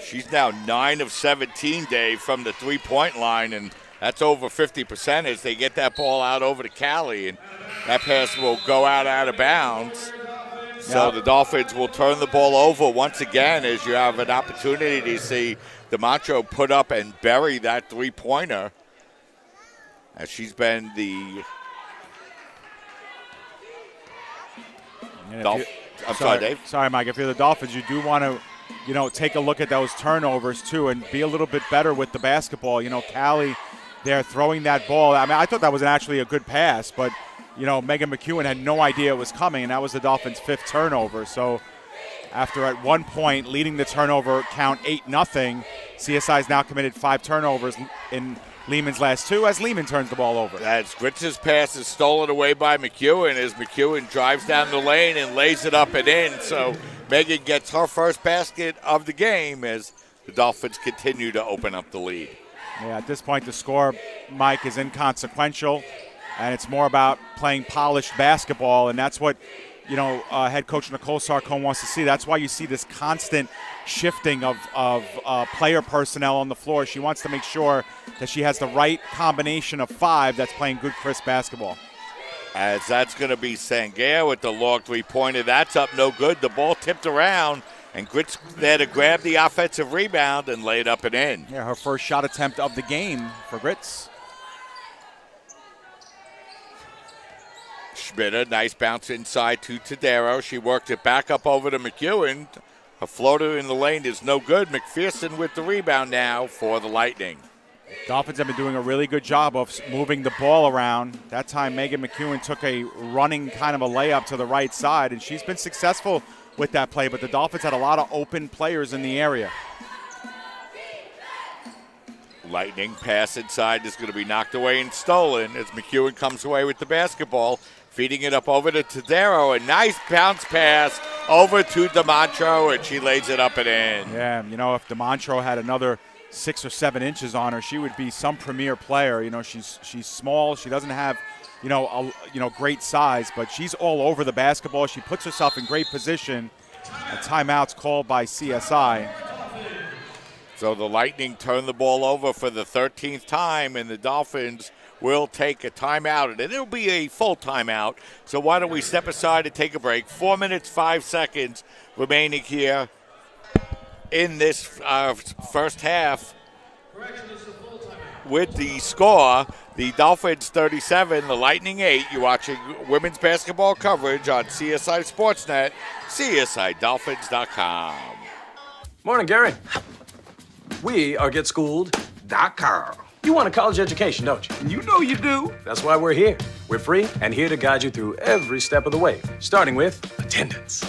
She's now 9 of 17, Dave, from the three-point line, and that's over 50% as they get that ball out over to Callie. And that pass will go out of bounds. So the Dolphins will turn the ball over once again as you have an opportunity to see DiMaggio put up and bury that three-pointer. As she's been the I'm sorry, Dave. Sorry, Mike. If you're the Dolphins, you do want to, take a look at those turnovers too and be a little bit better with the basketball. Callie, they're throwing that ball. I mean, I thought that was actually a good pass, but Megan McEwen had no idea it was coming, and that was the Dolphins' 5th turnover. So after at one point leading the turnover count 8-0, CSI's now committed 5 turnovers in Lehman's last 2 as Lehman turns the ball over. As Gritz's pass is stolen away by McEwen as McEwen drives down the lane and lays it up and in. So Megan gets her first basket of the game as the Dolphins continue to open up the lead. Yeah, at this point the score, Mike, is inconsequential, and it's more about playing polished basketball, and that's what head coach Nicole Sarcone wants to see. That's why you see this constant shifting of player personnel on the floor. She wants to make sure that she has the right combination of 5 that's playing good, crisp basketball. As that's going to be Sangair with the long three-pointer. That's up no good. The ball tipped around, and Gritz there to grab the offensive rebound and lay it up and in. Yeah, her first shot attempt of the game for Gritz. Schmitter, nice bounce inside to Tadero. She worked it back up over to McEwen. A floater in the lane is no good. McPherson with the rebound now for the Lightning. Dolphins have been doing a really good job of moving the ball around. That time, Megan McEwen took a running kind of a layup to the right side, and she's been successful with that play, but the Dolphins had a lot of open players in the area. Lightning pass inside is going to be knocked away and stolen as McEwen comes away with the basketball. Feeding it up over to Tadero. A nice bounce pass over to DiMaggio, and she lays it up and in. Yeah, if DiMaggio had another 6 or 7 inches on her, she would be some premier player. She's small. She doesn't have, great size, but she's all over the basketball. She puts herself in great position. A timeout's called by CSI. So the Lightning turn the ball over for the 13th time, and the Dolphins will take a timeout, and it'll be a full timeout. So why don't we step aside and take a break? 4 minutes, 5 seconds remaining here in this first half. With the score, the Dolphins 37, the Lightning 8. You're watching women's basketball coverage on CSI Sportsnet, CSIDolphins.com. Morning, Gary. We are GetSchooled.com. You want a college education, don't you? You know you do. That's why we're here. We're free and here to guide you through every step of the way, starting with attendance.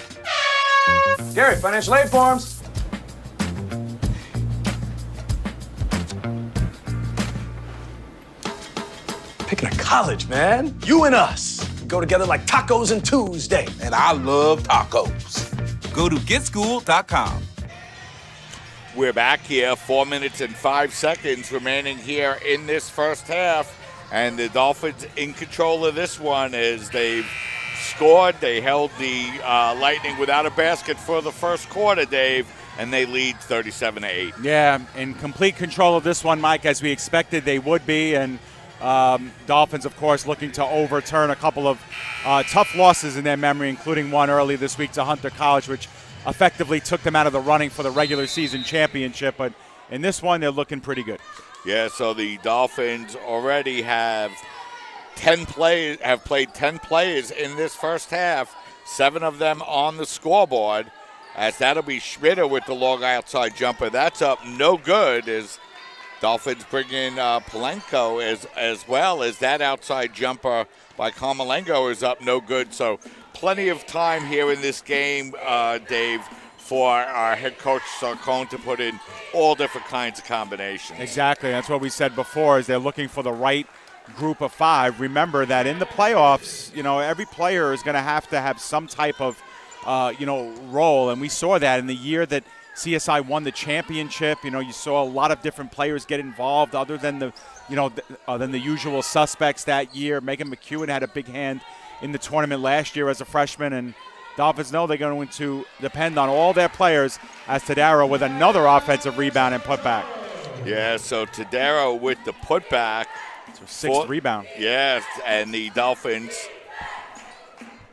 Gary, financial aid forms. Picking a college, man. You and us. We go together like tacos and Tuesday. And I love tacos. Go to GetSchooled.com. We're back here, 4 minutes and 5 seconds remaining here in this first half. And the Dolphins in control of this one as they've scored. They held the Lightning without a basket for the first quarter, Dave, and they lead 37-8. Yeah, in complete control of this one, Mike, as we expected they would be. And Dolphins, of course, looking to overturn a couple of tough losses in their memory, including one early this week to Hunter College, which effectively took them out of the running for the regular season championship. But in this one, they're looking pretty good. Yeah, so the Dolphins already have played 10 players in this first half, 7 of them on the scoreboard, as that'll be Schmitter with the long outside jumper. That's up no good as Dolphins bring in Palenko as well as that outside jumper by Carmelengo is up no good. So plenty of time here in this game, Dave, for our head coach Sarcone to put in all different kinds of combinations. Exactly. That's what we said before, is they're looking for the right group of 5. Remember that in the playoffs, every player is going to have some type of, role. And we saw that in the year that CSI won the championship. You saw a lot of different players get involved other than the usual suspects that year. Megan McEwen had a big hand in the tournament last year as a freshman, and Dolphins know they're going to depend on all their players as Tadero with another offensive rebound and putback. Yeah, so Tadero with the putback. It's her 6th rebound. Yes, and the Dolphins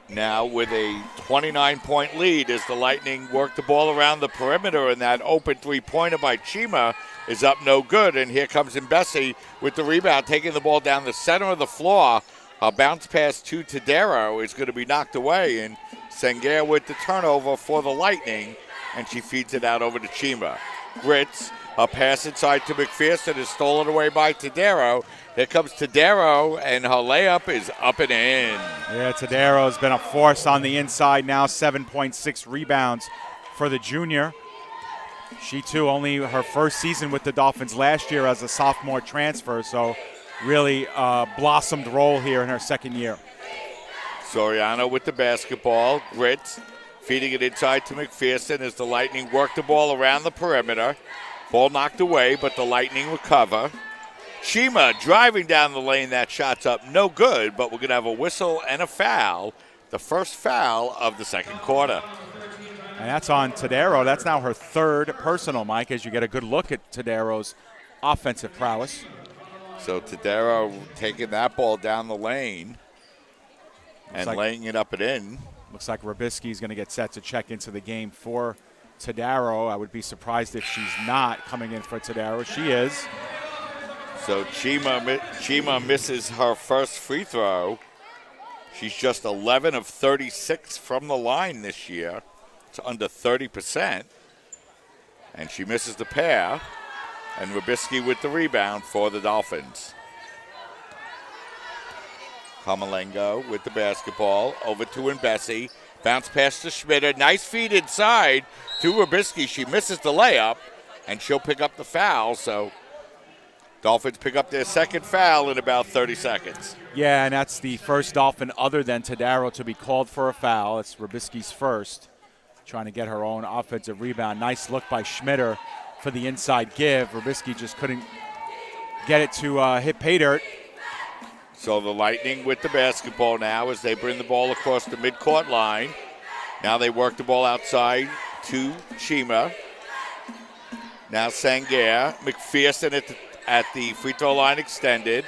now with a 29-point lead as the Lightning work the ball around the perimeter, and that open three-pointer by Chima is up no good. And here comes Mbesi with the rebound, taking the ball down the center of the floor. A bounce pass to Tadero is going to be knocked away, and Senghor with the turnover for the Lightning, and she feeds it out over to Chima. Grits, a pass inside to McPherson is stolen away by Tadero. Here comes Tadero, and her layup is up and in. Yeah, Tadero's been a force on the inside now, 7.6 rebounds for the junior. She, too, only her first season with the Dolphins last year as a sophomore transfer, so really blossomed role here in her second year. Soriano with the basketball. Grits feeding it inside to McPherson as the Lightning work the ball around the perimeter. Ball knocked away, but the Lightning recover. Chima driving down the lane. That shot's up no good, but we're going to have a whistle and a foul. The first foul of the second quarter. And that's on Tadero. That's now her third personal, Mike, as you get a good look at Tadero's offensive prowess. So Tadero taking that ball down the lane and laying it up and in. Looks like Rybisky's going to get set to check into the game for Tadero. I would be surprised if she's not coming in for Tadero. She is. So Chima misses her first free throw. She's just 11 of 36 from the line this year. It's under 30%. And she misses the pair. And Rybisky with the rebound for the Dolphins. Kamalengo with the basketball. Over to Mbesi. Bounce pass to Schmitter. Nice feed inside to Rybisky. She misses the layup, and she'll pick up the foul. So Dolphins pick up their second foul in about 30 seconds. Yeah, and that's the first Dolphin other than Tadero to be called for a foul. It's Rybisky's first, trying to get her own offensive rebound. Nice look by Schmitter for the inside give. Rybisky just couldn't get it to hit pay dirt. So the Lightning with the basketball now as they bring the ball across the midcourt line. Now they work the ball outside to Chima. Now Senghor. McPherson at the free throw line extended.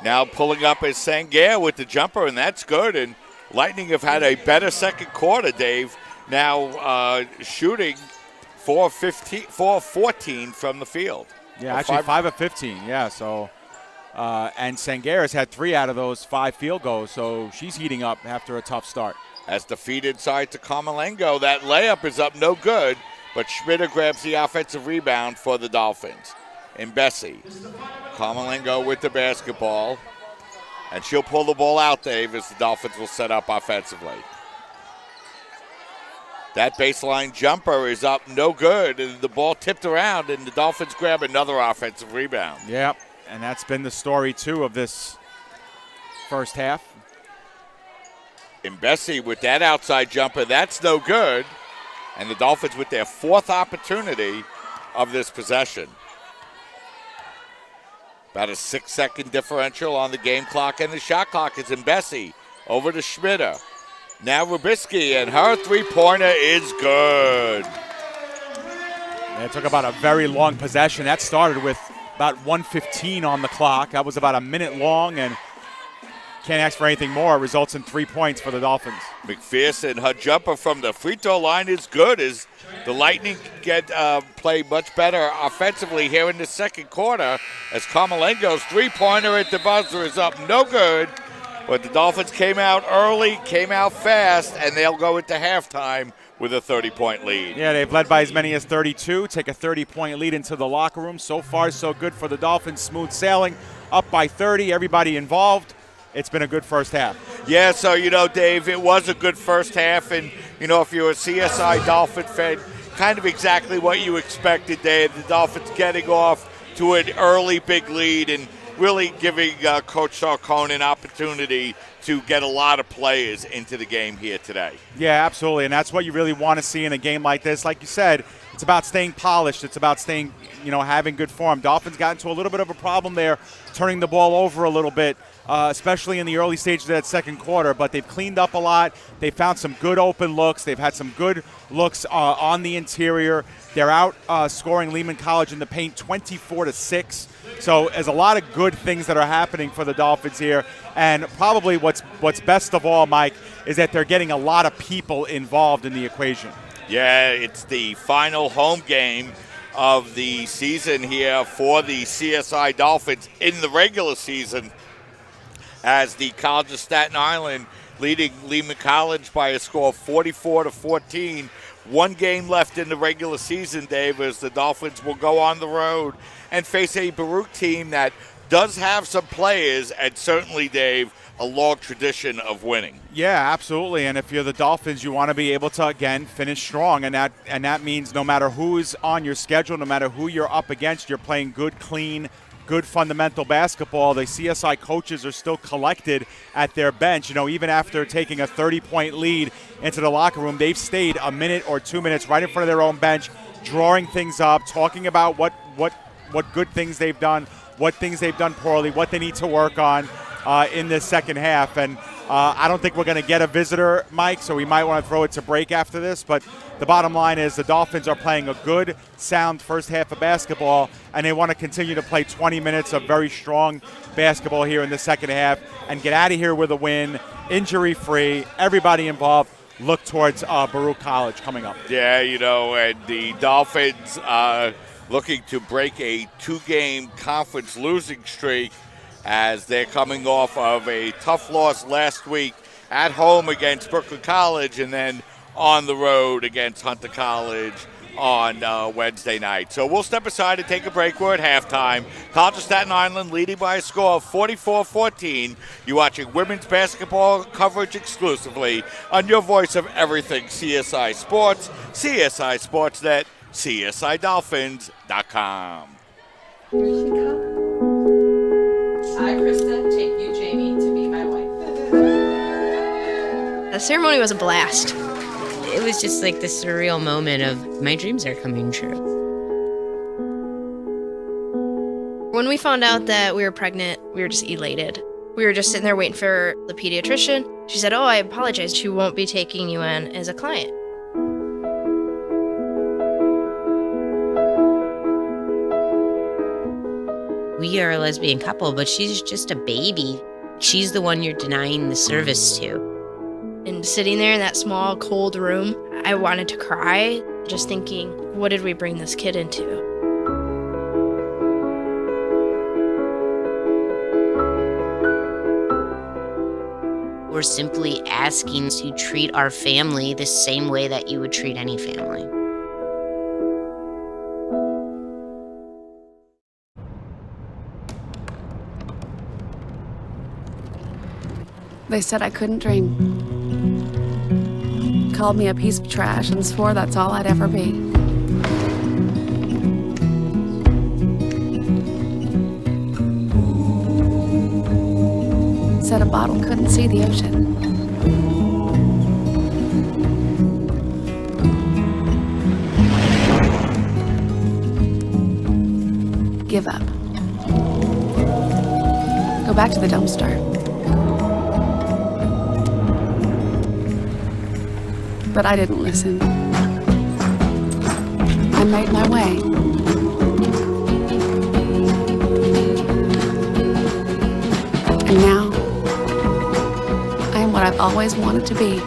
Now pulling up is Senghor with the jumper, and that's good. And Lightning have had a better second quarter, Dave. Now shooting 4 of 14 from the field. Yeah, actually 5 of 15, yeah. So, and Senghor has had 3 out of those 5 field goals, so she's heating up after a tough start. As the feed inside to Kamalengo, that layup is up no good, but Schmitter grabs the offensive rebound for the Dolphins. Mbesi. Kamalengo with the basketball, and she'll pull the ball out, Dave, as the Dolphins will set up offensively. That baseline jumper is up no good, and the ball tipped around, and the Dolphins grab another offensive rebound. Yep, and that's been the story, too, of this first half. Mbesi with that outside jumper, that's no good, and the Dolphins with their 4th opportunity of this possession. About a 6-second differential on the game clock and the shot clock is Mbesi over to Schmitter. Now Rybisky, and her three-pointer is good. It took about a very long possession. That started with about 1:15 on the clock. That was about a minute long, and can't ask for anything more. It results in 3 points for the Dolphins. McPherson, her jumper from the free throw line is good as the Lightning get play much better offensively here in the second quarter as Kamalengo's three-pointer at the buzzer is up no good. But the Dolphins came out early, came out fast, and they'll go into halftime with a 30-point lead. Yeah, they've led by as many as 32, take a 30-point lead into the locker room. So far, so good for the Dolphins. Smooth sailing, up by 30, everybody involved. It's been a good first half. Yeah, so, Dave, it was a good first half. And, if you're a CSI Dolphin fan, kind of exactly what you expected, Dave. The Dolphins getting off to an early big lead and really giving Coach Sarkone an opportunity to get a lot of players into the game here today. Yeah, absolutely, and that's what you really want to see in a game like this. Like you said, it's about staying polished. It's about staying, having good form. Dolphins got into a little bit of a problem there, turning the ball over a little bit especially in the early stages of that second quarter, but they've cleaned up a lot. They found some good open looks. They've had some good looks on the interior. They're out scoring Lehman College in the paint 24-6. So there's a lot of good things that are happening for the Dolphins here. And probably what's best of all, Mike, is that they're getting a lot of people involved in the equation. Yeah, it's the final home game of the season here for the CSI Dolphins in the regular season, as the College of Staten Island leading Lehman College by a score of 44-14. One game left in the regular season, Dave, as the Dolphins will go on the road and face a Baruch team that does have some players and certainly, Dave, a long tradition of winning. Yeah, absolutely. And if you're the Dolphins, you want to be able to, again, finish strong. And that means no matter who's on your schedule, no matter who you're up against, you're playing good, clean, good fundamental basketball. The CSI coaches are still collected at their bench. You know, even after taking a 30-point lead into the locker room, they've stayed a minute or 2 minutes right in front of their own bench, drawing things up, talking about what good things they've done, what things they've done poorly, what they need to work on in this second half. And I don't think we're going to get a visitor, Mike, so we might want to throw it to break after this. But the bottom line is the Dolphins are playing a good, sound first half of basketball, and they want to continue to play 20 minutes of very strong basketball here in the second half and get out of here with a win, injury-free, everybody involved. Look towards Baruch College coming up. Yeah, you know, and the Dolphins looking to break a 2-game conference losing streak as they're coming off of a tough loss last week at home against Brooklyn College and then on the road against Hunter College on Wednesday night. So we'll step aside and take a break. We're at halftime. College of Staten Island leading by a score of 44-14. You're watching women's basketball coverage exclusively on your voice of everything CSI Sports, CSI Sportsnet, CSIDolphins.com. Here she comes. I, Krista, take you, Jamie, to be my wife. The ceremony was a blast. It was just like this surreal moment of my dreams are coming true. When we found out that we were pregnant, we were just elated. We were just sitting there waiting for the pediatrician. She said, "Oh, I apologize. She won't be taking you in as a client." We are a lesbian couple, but she's just a baby. She's the one you're denying the service to. And sitting there in that small, cold room, I wanted to cry, just thinking, what did we bring this kid into? We're simply asking to treat our family the same way that you would treat any family. They said I couldn't dream. Called me a piece of trash and swore that's all I'd ever be. Said a bottle couldn't see the ocean. Give up. Go back to the dumpster. But I didn't listen. I made my way. And now, I am what I've always wanted to be.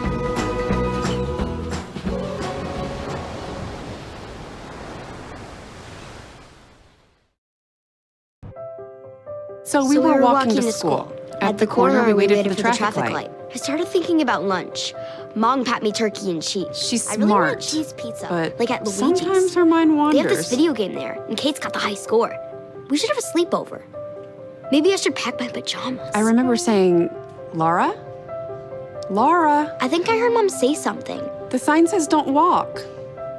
So we were walking to school. At the corner, we waited for the traffic light. I started thinking about lunch. Mom packed me turkey and cheese. She's I really smart, want cheese pizza, but like at Luigi's. sometimes her mind wanders. They have this video game there, and Kate's got the high score. We should have a sleepover. Maybe I should pack my pajamas. I remember saying, Laura? Laura? I think I heard Mom say something. The sign says don't walk.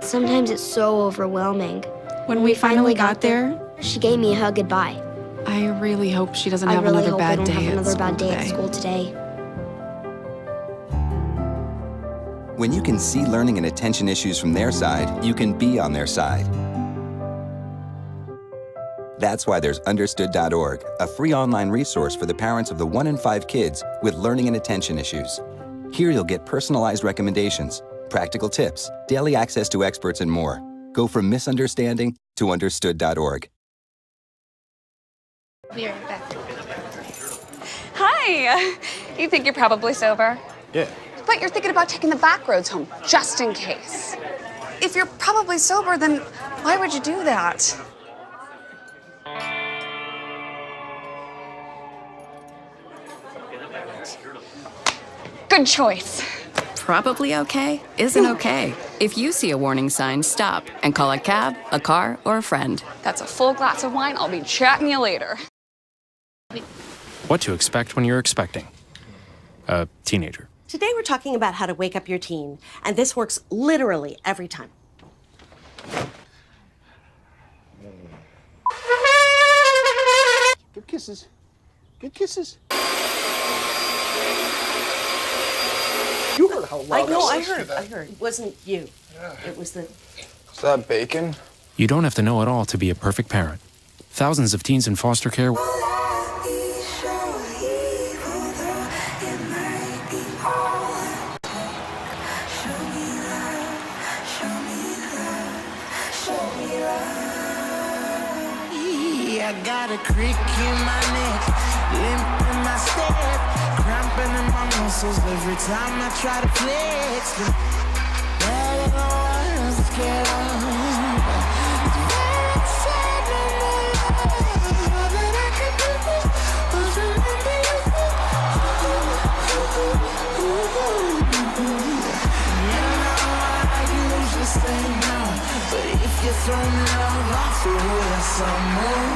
Sometimes it's so overwhelming. When we finally got there, she gave me a hug goodbye. I really hope she doesn't I have really another hope I bad don't day have at another school bad day at today. school today. When you can see learning and attention issues from their side, you can be on their side. That's why there's Understood.org, a free online resource for the parents of the 1 in 5 kids with learning and attention issues. Here you'll get personalized recommendations, practical tips, daily access to experts, and more. Go from misunderstanding to Understood.org. Be right back. Hi! You think you're probably sober? Yeah. But you're thinking about taking the back roads home, just in case. If you're probably sober, then why would you do that? Good choice. Probably okay isn't okay. If you see a warning sign, stop and call a cab, a car, or a friend. That's a full glass of wine. I'll be chatting you later. What to expect when you're expecting a teenager. Today we're talking about how to wake up your teen, and this works literally every time. Good kisses. Good kisses. You heard how loud I heard. It wasn't you. It was the... Is that bacon? You don't have to know it all to be a perfect parent. Thousands of teens in foster care. I got a crick in my neck, limp in my step, cramping in my muscles every time I try to flex. But I'm scared of that I can do this, was remember you. You know I usually say no, but if you throw me love, I'll throw you some more.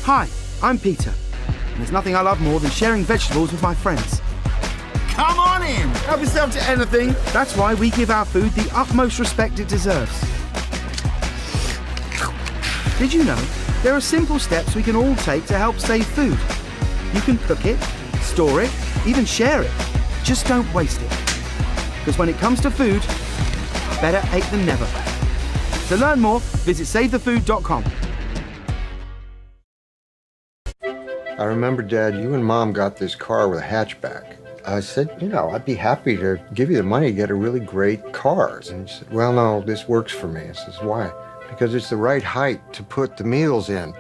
Hi, I'm Peter, and there's nothing I love more than sharing vegetables with my friends. Come on in! Help yourself to anything. That's why we give our food the utmost respect it deserves. Did you know there are simple steps we can all take to help save food? You can cook it, store it, even share it. Just don't waste it. Because when it comes to food, better ate than never. To learn more, visit savethefood.com. I remember, Dad, you and Mom got this car with a hatchback. I said, I'd be happy to give you the money to get a really great car. And he said, well, no, this works for me. I says, why? Because it's the right height to put the meals in.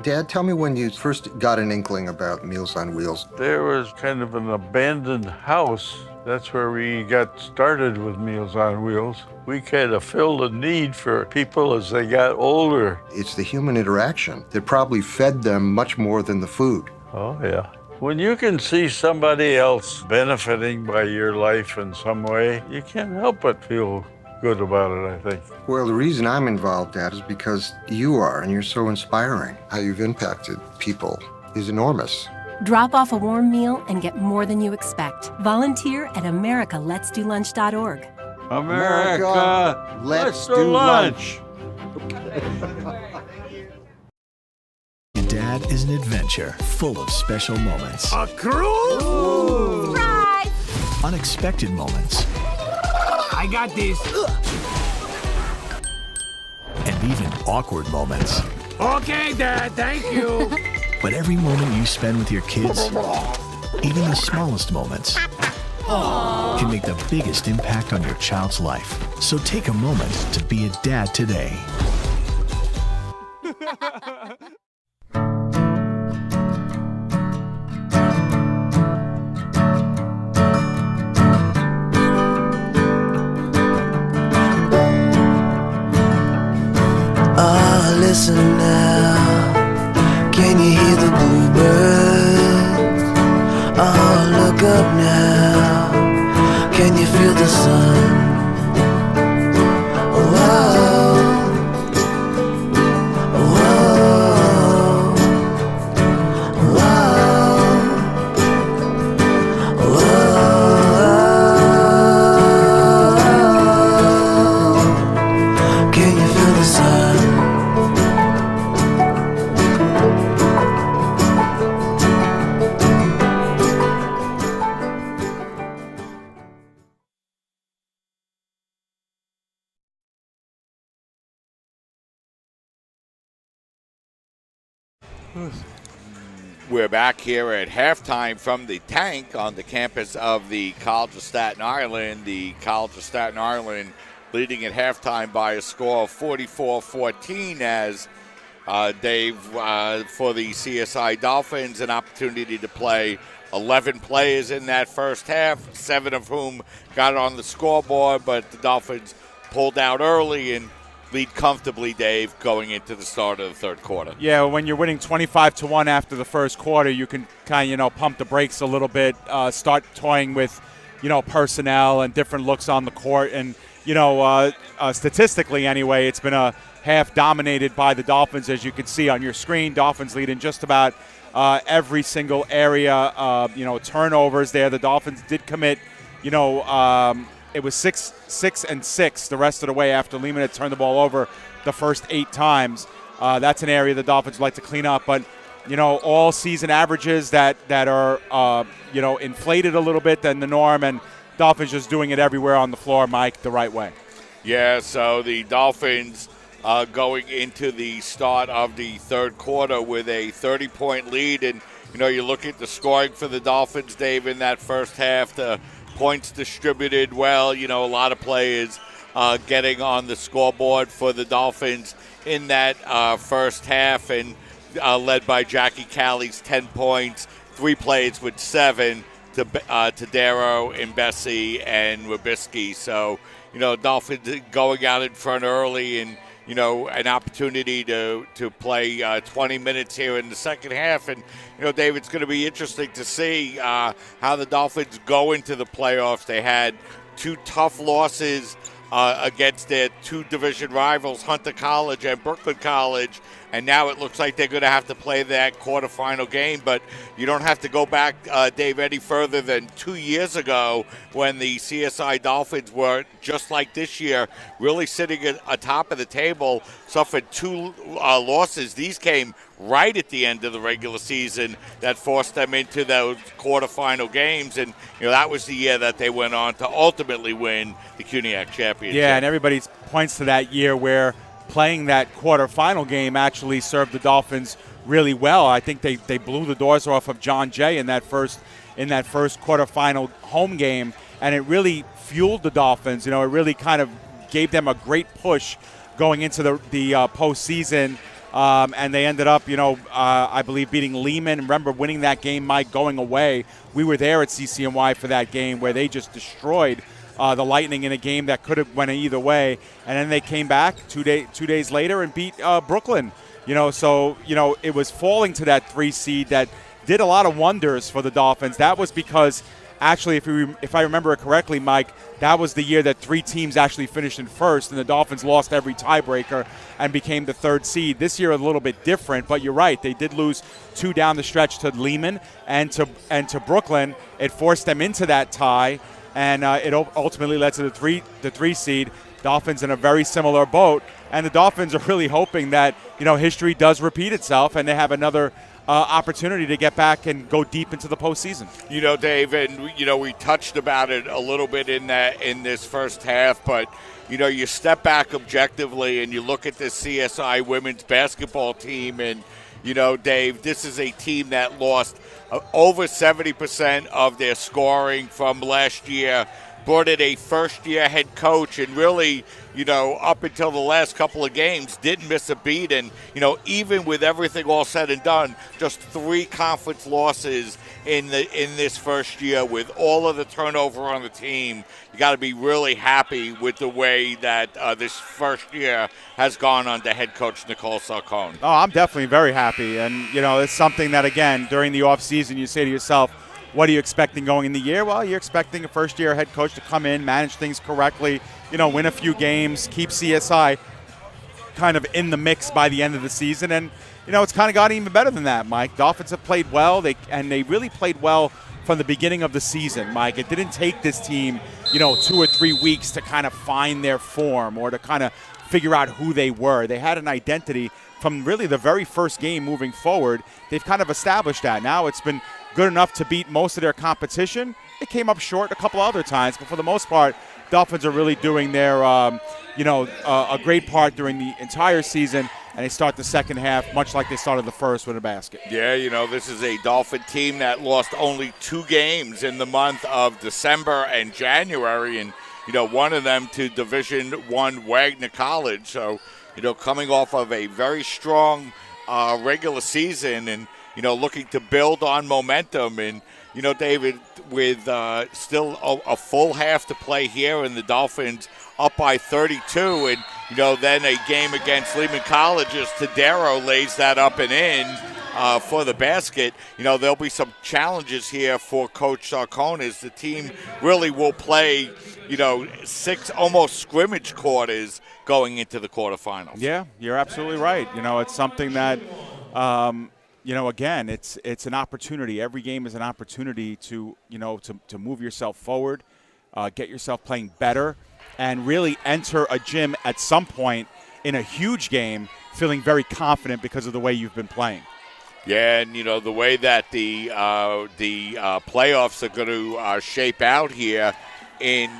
Dad, tell me when you first got an inkling about Meals on Wheels. There was kind of an abandoned house. That's where we got started with Meals on Wheels. We kind of filled a need for people as they got older. It's the human interaction that probably fed them much more than the food. Oh, yeah. When you can see somebody else benefiting by your life in some way, you can't help but feel good about it, I think. Well, the reason I'm involved, Dad, is because you are, and you're so inspiring. How you've impacted people is enormous. Drop off a warm meal and get more than you expect. Volunteer at americaletsdolunch.org. America, let's do lunch. Your dad is an adventure full of special moments. A cruise? Surprise! Unexpected moments. I got this. And even awkward moments. Okay, Dad, thank you. But every moment you spend with your kids, even the smallest moments, can make the biggest impact on your child's life. So take a moment to be a dad today. Oh, listen now. Can you hear the bluebirds? Oh, look up now. Can you feel the sun? Whoa. Whoa. Whoa. Whoa. We're back here at halftime from the tank on the campus of the College of Staten Island. The College of Staten Island leading at halftime by a score of 44-14 as Dave, for the CSI Dolphins, an opportunity to play 11 players in that first half, 7 of whom got on the scoreboard, but the Dolphins pulled out early and lead comfortably, Dave, going into the start of the third quarter. Yeah, when you're winning 25-1 after the first quarter, you can kind of, pump the brakes a little bit, start toying with, personnel and different looks on the court. And, statistically anyway, it's been a half dominated by the Dolphins, as you can see on your screen. Dolphins lead in just about every single area. Turnovers there. The Dolphins did commit, it was 6-6 the rest of the way after Lehman had turned the ball over the first 8 times. That's an area the Dolphins would like to clean up. But, all season averages that are, inflated a little bit than the norm, and Dolphins just doing it everywhere on the floor, Mike, the right way. Yeah, so the Dolphins going into the start of the third quarter with a 30-point lead. And, you look at the scoring for the Dolphins, Dave, in that first half, the points distributed well, a lot of players getting on the scoreboard for the Dolphins in that first half, and led by Jackie Callie's 10 points, 3 plays with 7 to Darrow, Mbesi, and Wabisky. So, Dolphins going out in front early and, an opportunity to play 20 minutes here in the second half. And, Dave, it's going to be interesting to see how the Dolphins go into the playoffs. They had 2 tough losses against their 2 division rivals, Hunter College and Brooklyn College. And now it looks like they're going to have to play that quarterfinal game. But you don't have to go back, Dave, any further than 2 years ago when the CSI Dolphins were, just like this year, really sitting atop of the table, suffered 2 losses. These came right at the end of the regular season that forced them into those quarterfinal games. And, that was the year that they went on to ultimately win the CUNYAC championship. Yeah, and everybody points to that year where playing that quarterfinal game actually served the Dolphins really well. I think they blew the doors off of John Jay in that first quarterfinal home game, and it really fueled the Dolphins. It really kind of gave them a great push going into the postseason. And they ended up, I believe, beating Lehman. Remember winning that game, Mike, going away. We were there at CCNY for that game where they just destroyed the Lightning in a game that could have went either way. And then they came back 2 days later and beat Brooklyn. So it was falling to that 3 seed that did a lot of wonders for the Dolphins. That was because, actually, if I remember it correctly, Mike, that was the year that 3 teams actually finished in first, and the Dolphins lost every tiebreaker and became the 3rd seed. This year a little bit different, but you're right. They did lose 2 down the stretch to Lehman and to Brooklyn. It forced them into that tie, and it ultimately led to the 3 seed. Dolphins in a very similar boat, and the Dolphins are really hoping that history does repeat itself, and they have another opportunity to get back and go deep into the postseason. Dave, and we touched about it a little bit in this first half, but you step back objectively and you look at this CSI women's basketball team, and Dave, this is a team that lost over 70% of their scoring from last year. Brought in a first-year head coach, and really, up until the last couple of games, didn't miss a beat. And, even with everything all said and done, just 3 conference losses in this first year with all of the turnover on the team. You got to be really happy with the way that this first year has gone under head coach Nicole Sarcone. Oh, I'm definitely very happy. And, it's something that, again, during the offseason, you say to yourself, what are you expecting going in the year? Well, you're expecting a first-year head coach to come in, manage things correctly, win a few games, keep CSI kind of in the mix by the end of the season. And, it's kind of gotten even better than that, Mike. Dolphins have played well, they really played well from the beginning of the season, Mike. It didn't take this team, 2 or 3 weeks to kind of find their form or to kind of figure out who they were. They had an identity from really the very first game moving forward. They've kind of established that. Now it's been good enough to beat most of their competition. It came up short a couple other times, but for the most part, Dolphins are really doing their, a great part during the entire season. and they start the second half much like they started the first with a basket. Yeah, this is a Dolphin team that lost only 2 games in the month of December and January, and, one of them to Division I Wagner College. So, coming off of a very strong regular season and, looking to build on momentum. And, David, with still a full half to play here and the Dolphins up by 32, and, then a game against Lehman College as Tadero lays that up and in for the basket. There'll be some challenges here for Coach Sarkonis. The team really will play, 6 almost scrimmage quarters going into the quarterfinals. Yeah, you're absolutely right. It's something that, again, it's an opportunity. Every game is an opportunity to move yourself forward, get yourself playing better, and really enter a gym at some point in a huge game feeling very confident because of the way you've been playing. Yeah, and the way that the playoffs are going to shape out here in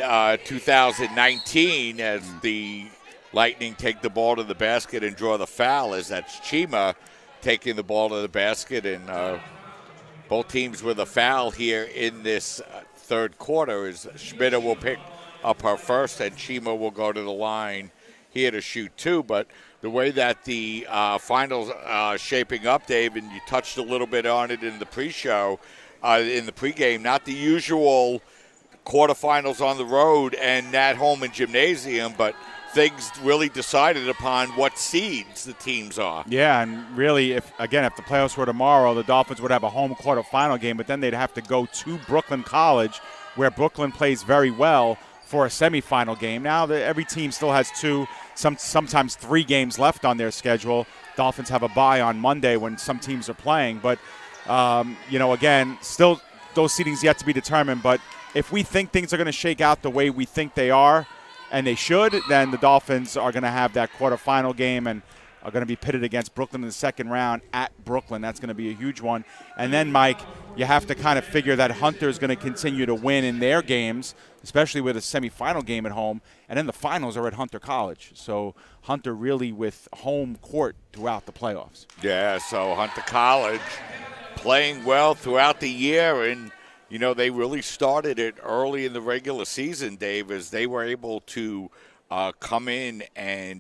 2019 as the Lightning take the ball to the basket and draw the foul, as that's Chima taking the ball to the basket, and both teams with a foul here in this third quarter, as Schmidt will pick up her first and Chima will go to the line here to shoot 2. But the way that the finals shaping up, Dave, and you touched a little bit on it in the pre-show, in the pregame, not the usual quarterfinals on the road and at home in gymnasium, but things really decided upon what seeds the teams are. Yeah, and really, if the playoffs were tomorrow, the Dolphins would have a home quarterfinal game, but then they'd have to go to Brooklyn College, where Brooklyn plays very well, for a semifinal game. Now, every team still has 2, sometimes 3 games left on their schedule. Dolphins have a bye on Monday when some teams are playing, but again, still those seedings yet to be determined. But if we think things are going to shake out the way we think they are, and they should, then the Dolphins are going to have that quarterfinal game and are going to be pitted against Brooklyn in the second round at Brooklyn. That's going to be a huge one. And then, Mike, you have to kind of figure that Hunter is going to continue to win in their games, especially with a semifinal game at home. And then the finals are at Hunter College. So Hunter really with home court throughout the playoffs. Yeah, so Hunter College playing well throughout the year, and they really started it early in the regular season, Dave, as they were able to come in and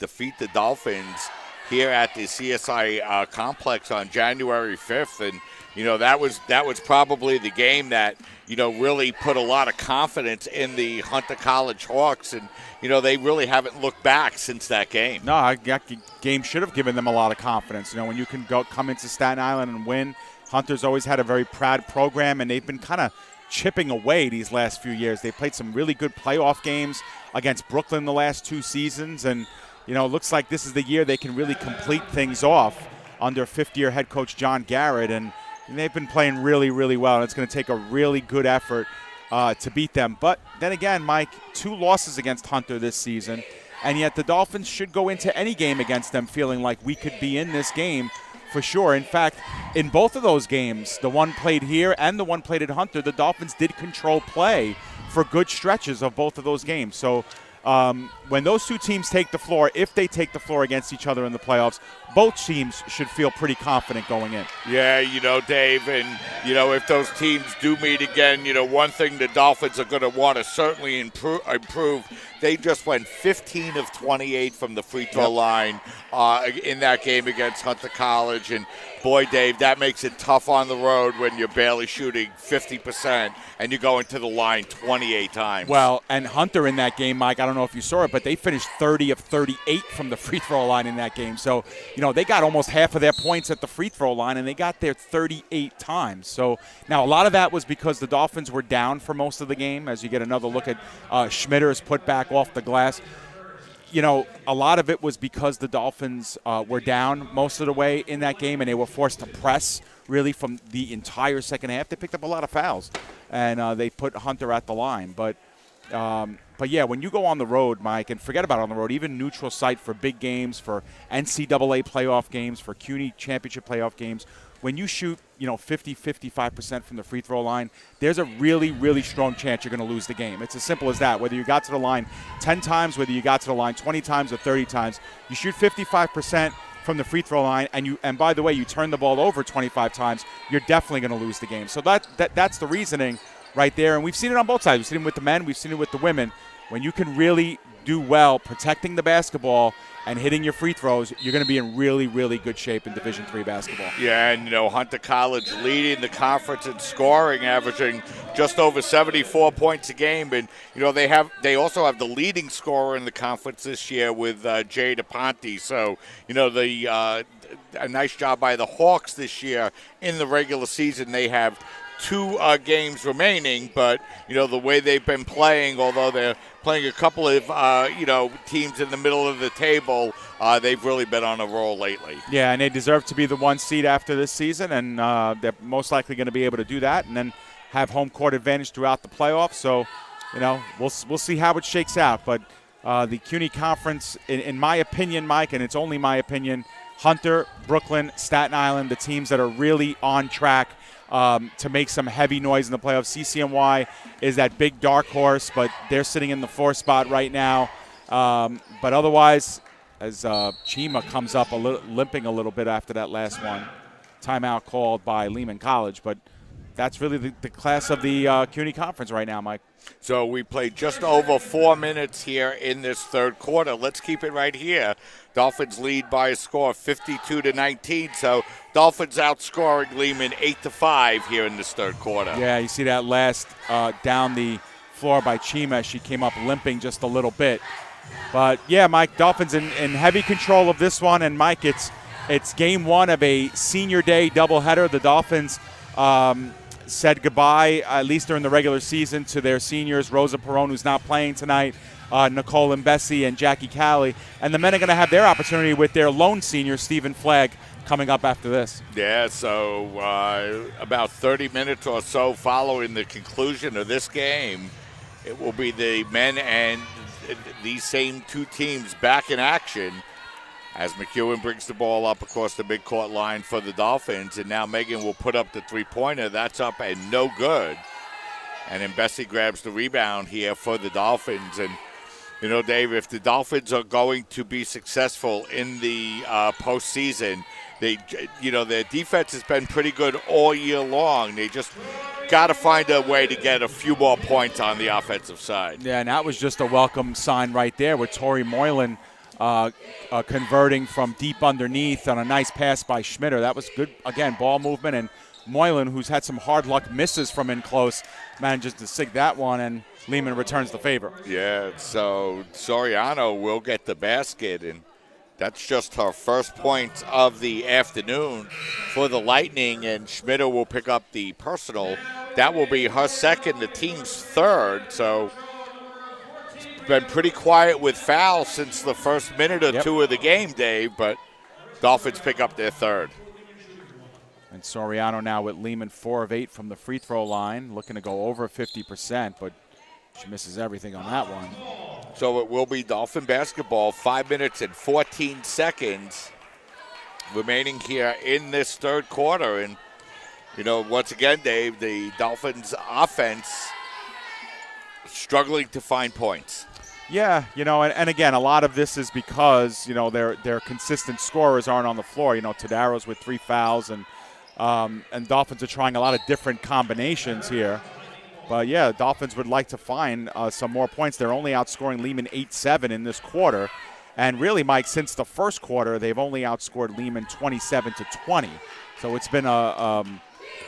defeat the Dolphins here at the CSI complex on January 5th. And, that was probably the game that, really put a lot of confidence in the Hunter College Hawks. And, they really haven't looked back since that game. No, that game should have given them a lot of confidence. When you can come into Staten Island and win. Hunter's always had a very proud program, and they've been kind of chipping away these last few years. They played some really good playoff games against Brooklyn the last 2 seasons, and it looks like this is the year they can really complete things off under fifth-year head coach John Garrett, and they've been playing really, really well, and it's going to take a really good effort to beat them. But then again, Mike, 2 losses against Hunter this season, and yet the Dolphins should go into any game against them feeling like we could be in this game for sure. In fact, in both of those games, the one played here and the one played at Hunter, the Dolphins did control play for good stretches of both of those games. So when those 2 teams take the floor, if they take the floor against each other in the playoffs, both teams should feel pretty confident going in. Yeah, Dave, and, if those teams do meet again, one thing the Dolphins are going to want to certainly improve. They just went 15 of 28 from the free throw line in that game against Hunter College. And, boy, Dave, that makes it tough on the road when you're barely shooting 50% and you're going to the line 28 times. Well, and Hunter in that game, Mike, I don't know if you saw it, but they finished 30 of 38 from the free throw line in that game. So, they got almost half of their points at the free throw line, and they got there 38 times. So, now a lot of that was because the Dolphins were down for most of the game, as you get another look at Schmitter's putback off the glass. A lot of it was because the Dolphins were down most of the way in that game, and they were forced to press really from the entire second half. They picked up a lot of fouls, and they put Hunter at the line. But yeah, when you go on the road, Mike, and forget about on the road, even neutral site for big games, for NCAA playoff games, for CUNY championship playoff games, when you shoot, 50, 55% from the free throw line, there's a really, really strong chance you're going to lose the game. It's as simple as that. Whether you got to the line 10 times, whether you got to the line 20 times or 30 times, you shoot 55% from the free throw line, and by the way, you turn the ball over 25 times, you're definitely going to lose the game. So that's the reasoning right there, and we've seen it on both sides. We've seen it with the men, we've seen it with the women. When you can really do well protecting the basketball and hitting your free throws, you're going to be in really, really good shape in Division III basketball. Yeah, and Hunter College leading the conference in scoring, averaging just over 74 points a game, and they also have the leading scorer in the conference this year with Jay DePonte. So a nice job by the Hawks this year in the regular season. They have 2 games remaining, but the way they've been playing, although they're playing a couple of teams in the middle of the table, they've really been on a roll lately. Yeah, and they deserve to be the 1 seed after this season, and they're most likely going to be able to do that, and then have home court advantage throughout the playoffs. So, we'll see how it shakes out. But the CUNY Conference, in my opinion, Mike, and it's only my opinion, Hunter, Brooklyn, Staten Island, the teams that are really on track to make some heavy noise in the playoffs. CCNY is that big dark horse, but they're sitting in the 4th spot right now. But otherwise, as Chima comes up limping a little bit after that last one, timeout called by Lehman College. But that's really the class of the CUNY Conference right now, Mike. So we played just over 4 minutes here in this third quarter. Let's keep it right here. Dolphins lead by a score of 52-19. So Dolphins outscoring Lehman 8-5 here in this third quarter. Yeah, you see that last down the floor by Chima. She came up limping just a little bit. But yeah, Mike, Dolphins in heavy control of this one. And Mike, it's game 1 of a senior day doubleheader. The Dolphins said goodbye, at least during the regular season, to their seniors, Rosa Perone, who's not playing tonight, Nicole and Bessie, and Jackie Callie. And the men are going to have their opportunity with their lone senior, Stephen Flagg, coming up after this. Yeah, so about 30 minutes or so following the conclusion of this game, it will be the men and these same 2 teams back in action as McEwen brings the ball up across the midcourt line for the Dolphins. And now Megan will put up the three-pointer. That's up and no good. And then Bessie grabs the rebound here for the Dolphins. And, Dave, if the Dolphins are going to be successful in the postseason, their defense has been pretty good all year long. They just got to find a way to get a few more points on the offensive side. Yeah, and that was just a welcome sign right there with Tori Moylan converting from deep underneath on a nice pass by Schmitter. That was good, again, ball movement. And Moylan, who's had some hard luck misses from in close, manages to sig that one, and Lehman returns the favor. Yeah, so Soriano will get the basket, and that's just her first point of the afternoon for the Lightning, and Schmitter will pick up the personal. That will be her second, the team's third, so been pretty quiet with fouls since the first minute or 2 of the game, Dave, but Dolphins pick up their third. And Soriano now with Lehman 4 of 8 from the free throw line, looking to go over 50%, but she misses everything on that one. So it will be Dolphin basketball, 5 minutes and 14 seconds remaining here in this third quarter. And, once again, Dave, the Dolphins offense struggling to find points. Yeah, and again, a lot of this is because, their consistent scorers aren't on the floor. Tadaro's with 3 fouls, and Dolphins are trying a lot of different combinations here. But, yeah, Dolphins would like to find some more points. They're only outscoring Lehman 8-7 in this quarter. And really, Mike, since the first quarter, they've only outscored Lehman 27-20. So it's been a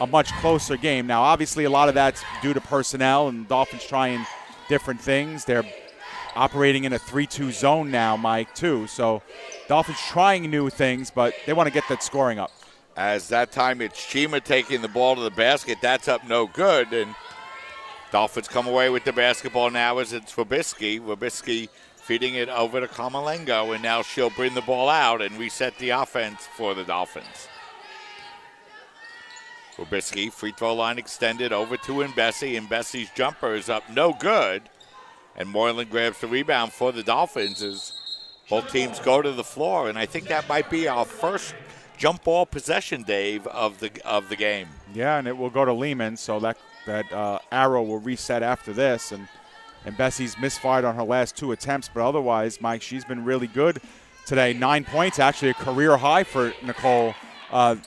much closer game. Now, obviously, a lot of that's due to personnel, and Dolphins trying different things. They're operating in a 3-2 zone now, Mike, too. So Dolphins trying new things, but they want to get that scoring up. As that time, it's Chima taking the ball to the basket. That's up no good, and Dolphins come away with the basketball now as it's Wabisky. Wabisky feeding it over to Kamalengo, and now she'll bring the ball out and reset the offense for the Dolphins. Wabisky, free throw line extended over to Mbessi, and Bessie's jumper is up no good. And Moylan grabs the rebound for the Dolphins as both teams go to the floor. And I think that might be our first jump ball possession, Dave, of the game. Yeah, and it will go to Lehman, so that arrow will reset after this. And Bessie's misfired on her last 2 attempts, but otherwise, Mike, she's been really good today. 9 points, actually a career high for Nicole, not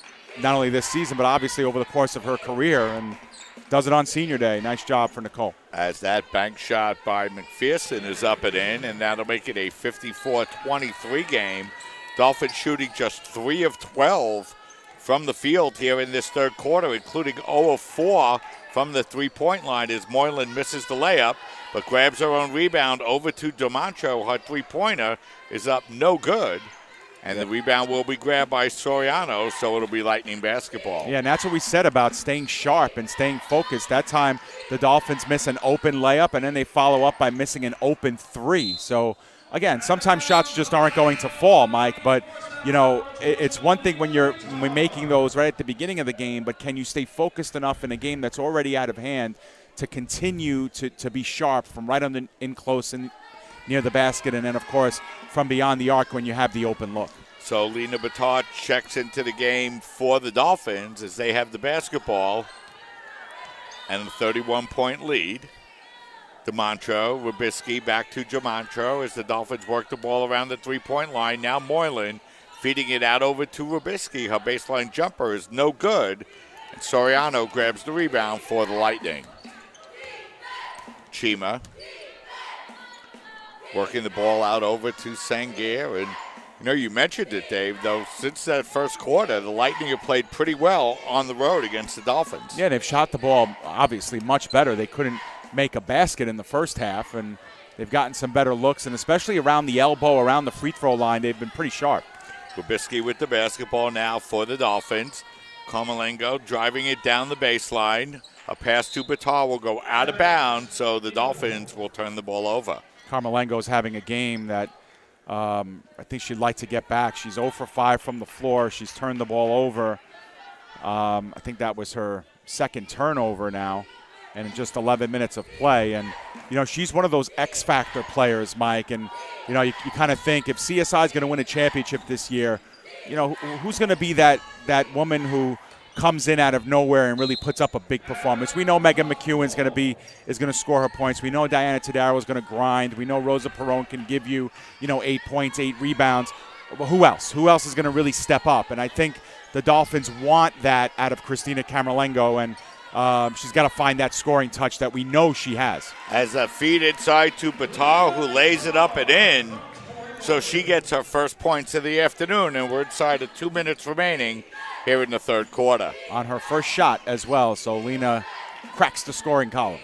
only this season, but obviously over the course of her career, and does it on senior day. Nice job for Nicole. As that bank shot by McPherson is up and in, and that'll make it a 54-23 game. Dolphins shooting just 3 of 12 from the field here in this third quarter, including 0 of 4 from the three-point line as Moylan misses the layup, but grabs her own rebound over to DeMoncho. Her three-pointer is up no good, and the rebound will be grabbed by Soriano, so it'll be Lightning basketball. Yeah, and that's what we said about staying sharp and staying focused. That time the Dolphins miss an open layup, and then they follow up by missing an open 3. So, again, sometimes shots just aren't going to fall, Mike, but, you know, it's one thing when you're making those right at the beginning of the game, but can you stay focused enough in a game that's already out of hand to continue to be sharp from right on in close and near the basket, and then, of course, from beyond the arc when you have the open look. So Lena Batar checks into the game for the Dolphins as they have the basketball and a 31-point lead. DeMoncho, Rubisky back to DeMoncho as the Dolphins work the ball around the three-point line. Now Moylan feeding it out over to Rubisky. Her baseline jumper is no good, and Soriano grabs the rebound for the Lightning. Chima working the ball out over to Sangier. And, you know, you mentioned it, Dave, though, since that first quarter, the Lightning have played pretty well on the road against the Dolphins. Yeah, they've shot the ball, obviously, much better. They couldn't make a basket in the first half, and they've gotten some better looks, and especially around the elbow, around the free throw line, they've been pretty sharp. Rubisky with the basketball now for the Dolphins. Komalengo driving it down the baseline. A pass to Batar will go out of bounds, so the Dolphins will turn the ball over. Carmelengo's having a game that I think she'd like to get back. She's 0 for 5 from the floor. She's turned the ball over. I think that was her second turnover now, and in just 11 minutes of play. And, you know, she's one of those X-factor players, Mike. And, you know, you kind of think if CSI is going to win a championship this year, you know, who's going to be that woman who comes in out of nowhere and really puts up a big performance? We know Megan McEwen is going to score her points. We know Diana Tadaro is going to grind. We know Rosa Perron can give you, 8 points, 8 rebounds. Well, who else? Who else is going to really step up? And I think the Dolphins want that out of Christina Camerlengo, and she's got to find that scoring touch that we know she has. As a feed inside to Batar, who lays it up and in. So she gets her first points of the afternoon, and we're inside of 2 minutes remaining here in the third quarter. On her first shot as well, so Lena cracks the scoring column.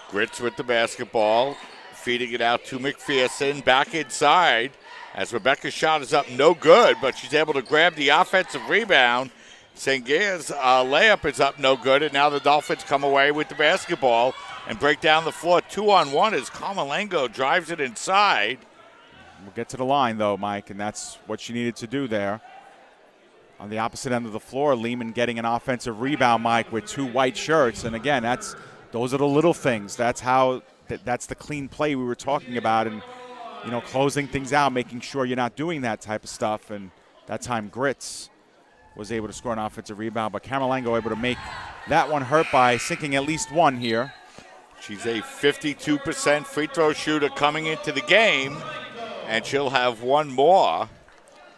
Grits with the basketball, feeding it out to McPherson, back inside, as Rebecca's shot is up no good, but she's able to grab the offensive rebound. Sangier's layup is up no good, and now the Dolphins come away with the basketball and break down the floor 2-on-1 as Komalengo drives it inside. We'll get to the line, though, Mike, and that's what she needed to do there. On the opposite end of the floor, Lehman getting an offensive rebound, Mike, with 2 white shirts. And again, those are the little things. That's the clean play we were talking about, and closing things out, making sure you're not doing that type of stuff. And that time, Grits was able to score an offensive rebound, but Camerlengo able to make that one hurt by sinking at least one here. She's a 52% free throw shooter coming into the game, and she'll have one more,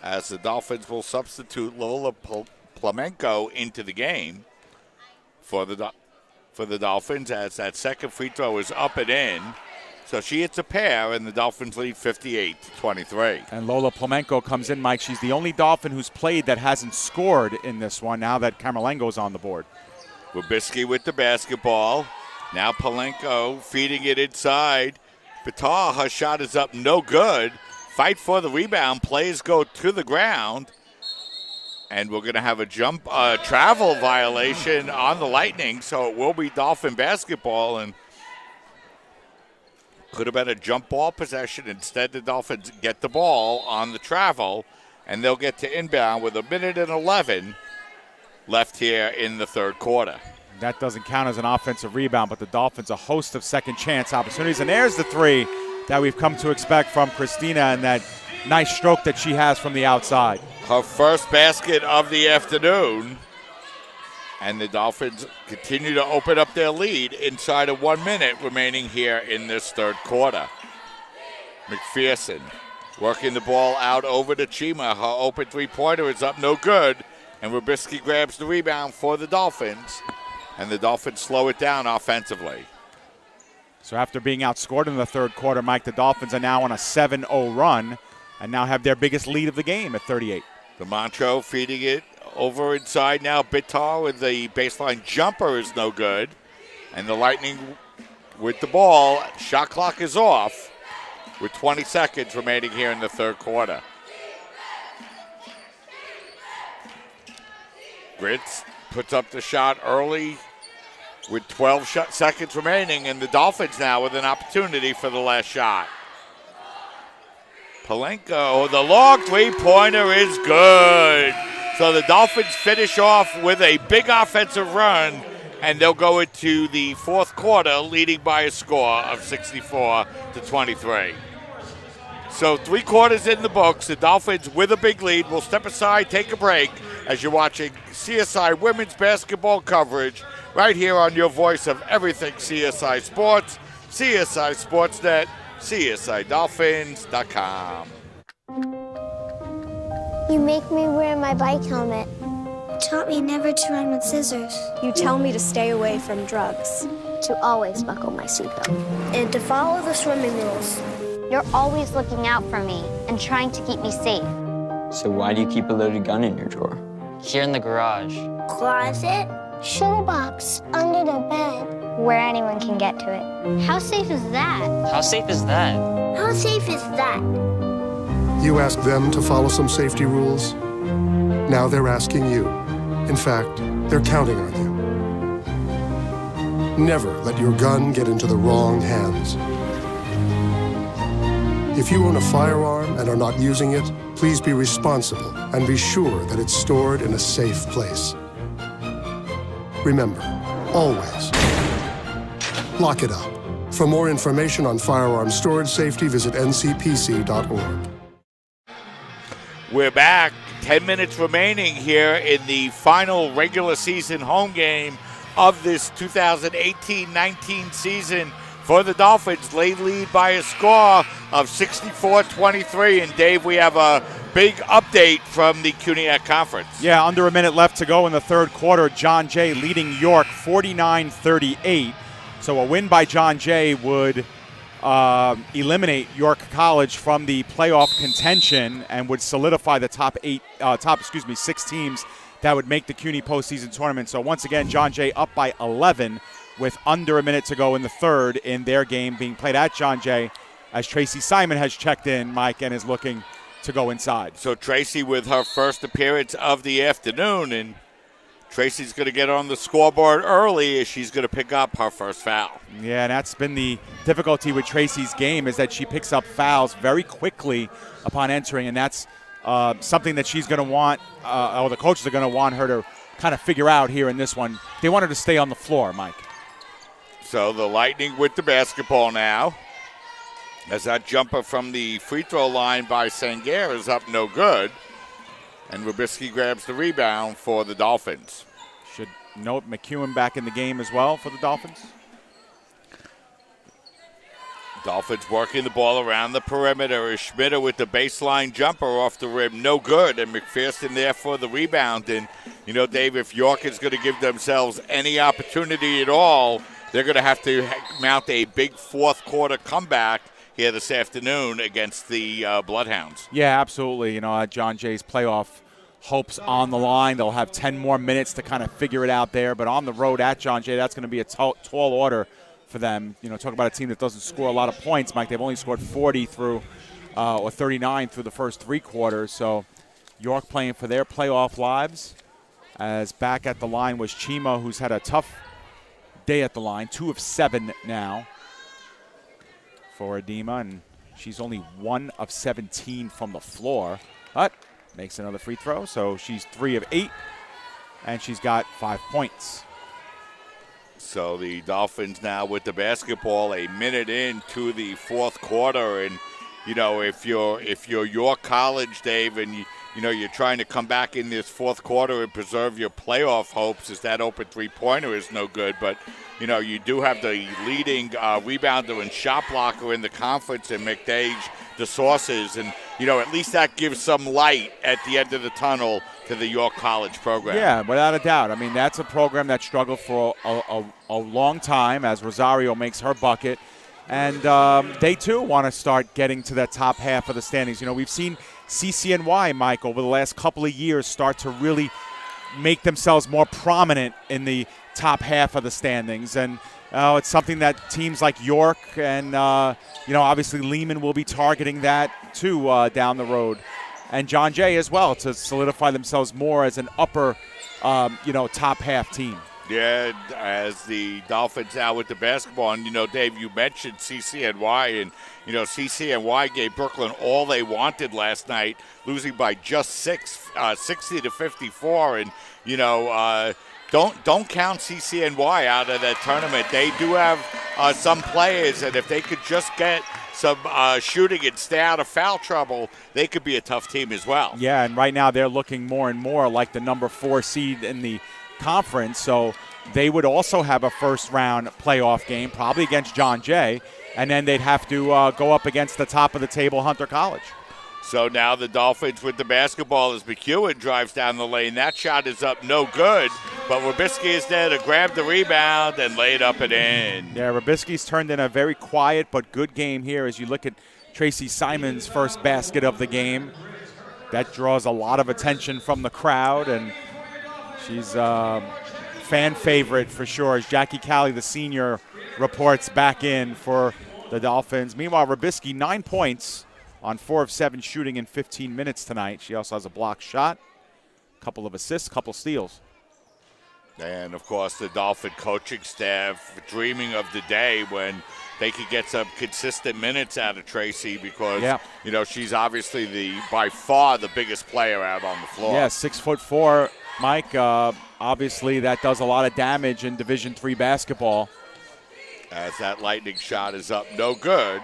as the Dolphins will substitute Lola Plamenko into the game for the Dolphins, as that second free throw is up and in. So she hits a pair, and the Dolphins lead 58-23. And Lola Plamenko comes in, Mike. She's the only Dolphin who's played that hasn't scored in this one now that Camerlengo's on the board. Rubisky with the basketball. Now Plamenko feeding it inside. Batar, her shot is up no good. Fight for the rebound. Plays go to the ground. And we're going to have a travel violation on the Lightning, so it will be Dolphin basketball. And could have been a jump ball possession. Instead, the Dolphins get the ball on the travel, and they'll get to inbound with 1:11 left here in the third quarter. That doesn't count as an offensive rebound, but the Dolphins a host of second chance opportunities. And there's the three that we've come to expect from Christina, and that nice stroke that she has from the outside. her first basket of the afternoon. And the Dolphins continue to open up their lead inside of 1 minute remaining here in this third quarter. McPherson working the ball out over to Chima. Her open three-pointer is up no good. And Rubisky grabs the rebound for the Dolphins. And the Dolphins slow it down offensively. So after being outscored in the third quarter, Mike, the Dolphins are now on a 7-0 run and now have their biggest lead of the game at 38. The Montreux feeding it over inside now. Bitar with the baseline jumper is no good. And the Lightning with the ball. Shot clock is off with 20 seconds remaining here in the third quarter. Gritz puts up the shot early with 12 seconds remaining, and the Dolphins now with an opportunity for the last shot. Palenko, the long three-pointer is good. So the Dolphins finish off with a big offensive run, and they'll go into the fourth quarter leading by a score of 64-23. So 3 quarters in the books. The Dolphins with a big lead will step aside, take a break as you're watching CSI women's basketball coverage right here on your voice of everything CSI Sports, CSI Sportsnet, CSIDolphins.com. You make me wear my bike helmet. Taught me never to run with scissors. You tell me to stay away from drugs. To always buckle my seatbelt. And to follow the swimming rules. You're always looking out for me and trying to keep me safe. So why do you keep a loaded gun in your drawer? Here in the garage. Closet. Shoebox. Under the bed. Where anyone can get to it. How safe is that? How safe is that? How safe is that? You asked them to follow some safety rules. Now they're asking you. In fact, they're counting on you. Never let your gun get into the wrong hands. If you own a firearm and are not using it, please be responsible and be sure that it's stored in a safe place. Remember, always lock it up. For more information on firearm storage safety, visit ncpc.org. We're back. 10 minutes remaining here in the final regular season home game of this 2018-19 season for the Dolphins. They lead by a score of 64-23. And Dave, we have a big update from the CUNYAC Conference. Yeah, under a minute left to go in the third quarter. John Jay leading York 49-38. So a win by John Jay would eliminate York College from the playoff contention and would solidify the top 6 teams that would make the CUNY postseason tournament. So once again, John Jay up by 11 with under a minute to go in the third in their game being played at John Jay, as Tracy Simon has checked in, Mike, and is looking to go inside. So Tracy with her first appearance of the afternoon, and Tracy's going to get on the scoreboard early as she's going to pick up her first foul. Yeah, and that's been the difficulty with Tracy's game, is that she picks up fouls very quickly upon entering, and that's something that she's going to want, or the coaches are going to want her to kind of figure out here in this one. They want her to stay on the floor, Mike. So the Lightning with the basketball now, as that jumper from the free throw line by Sangaré is up no good. And Rubisky grabs the rebound for the Dolphins. Should note McEwen back in the game as well for the Dolphins. Dolphins working the ball around the perimeter. Is Schmitter with the baseline jumper off the rim. No good. And McPherson there for the rebound. And, you know, Dave, if York is going to give themselves any opportunity at all, they're going to have to mount a big fourth quarter comeback here this afternoon against the Bloodhounds. Yeah, absolutely. You know, John Jay's playoff hopes on the line. They'll have 10 more minutes to kind of figure it out there. But on the road at John Jay, that's going to be a tall order for them. You know, talk about a team that doesn't score a lot of points, Mike. They've only scored 40 through, or 39 through the first 3 quarters. So York playing for their playoff lives. As back at the line was Chima, who's had a tough day at the line. 2 of 7 now for Adema, and she's only 1 of 17 from the floor, but makes another free throw, so she's 3 of 8, and she's got 5 points. So the Dolphins now with the basketball, a minute into the fourth quarter, and if you're your college, Dave, and you're trying to come back in this fourth quarter and preserve your playoff hopes, as that open three-pointer is no good. But, you do have the leading rebounder and shot blocker in the conference in McDage, the Saucers. And, at least that gives some light at the end of the tunnel to the York College program. Yeah, without a doubt. I mean, that's a program that struggled for a long time as Rosario makes her bucket. And they, too, want to start getting to that top half of the standings. We've seen CCNY, Mike, over the last couple of years start to really make themselves more prominent in the top half of the standings. And it's something that teams like York and, obviously Lehman will be targeting that, too, down the road. And John Jay as well, to solidify themselves more as an upper, top half team. Yeah, as the Dolphins now with the basketball. And, Dave, you mentioned CCNY. And, CCNY gave Brooklyn all they wanted last night, losing by just 60-54. And, don't count CCNY out of that tournament. They do have some players, and if they could just get some shooting and stay out of foul trouble, they could be a tough team as well. Yeah, and right now they're looking more and more like the number 4 seed in the conference, so they would also have a first-round playoff game, probably against John Jay, and then they'd have to go up against the top of the table, Hunter College. So now the Dolphins with the basketball as McEwen drives down the lane. That shot is up, no good, but Robisky is there to grab the rebound and lay it up and in. Yeah, Robisky's turned in a very quiet but good game here as you look at Tracy Simon's first basket of the game. That draws a lot of attention from the crowd, and she's a fan favorite for sure as Jackie Calley, the senior, reports back in for the Dolphins. Meanwhile, Robisky, 9 points on 4 of 7 shooting in 15 minutes tonight. She also has a blocked shot, a couple of assists, a couple steals. And, of course, the Dolphin coaching staff dreaming of the day when they could get some consistent minutes out of Tracy because, she's obviously by far the biggest player out on the floor. Yeah, 6'4", Mike. Obviously, that does a lot of damage in Division III basketball. As that Lightning shot is up, no good.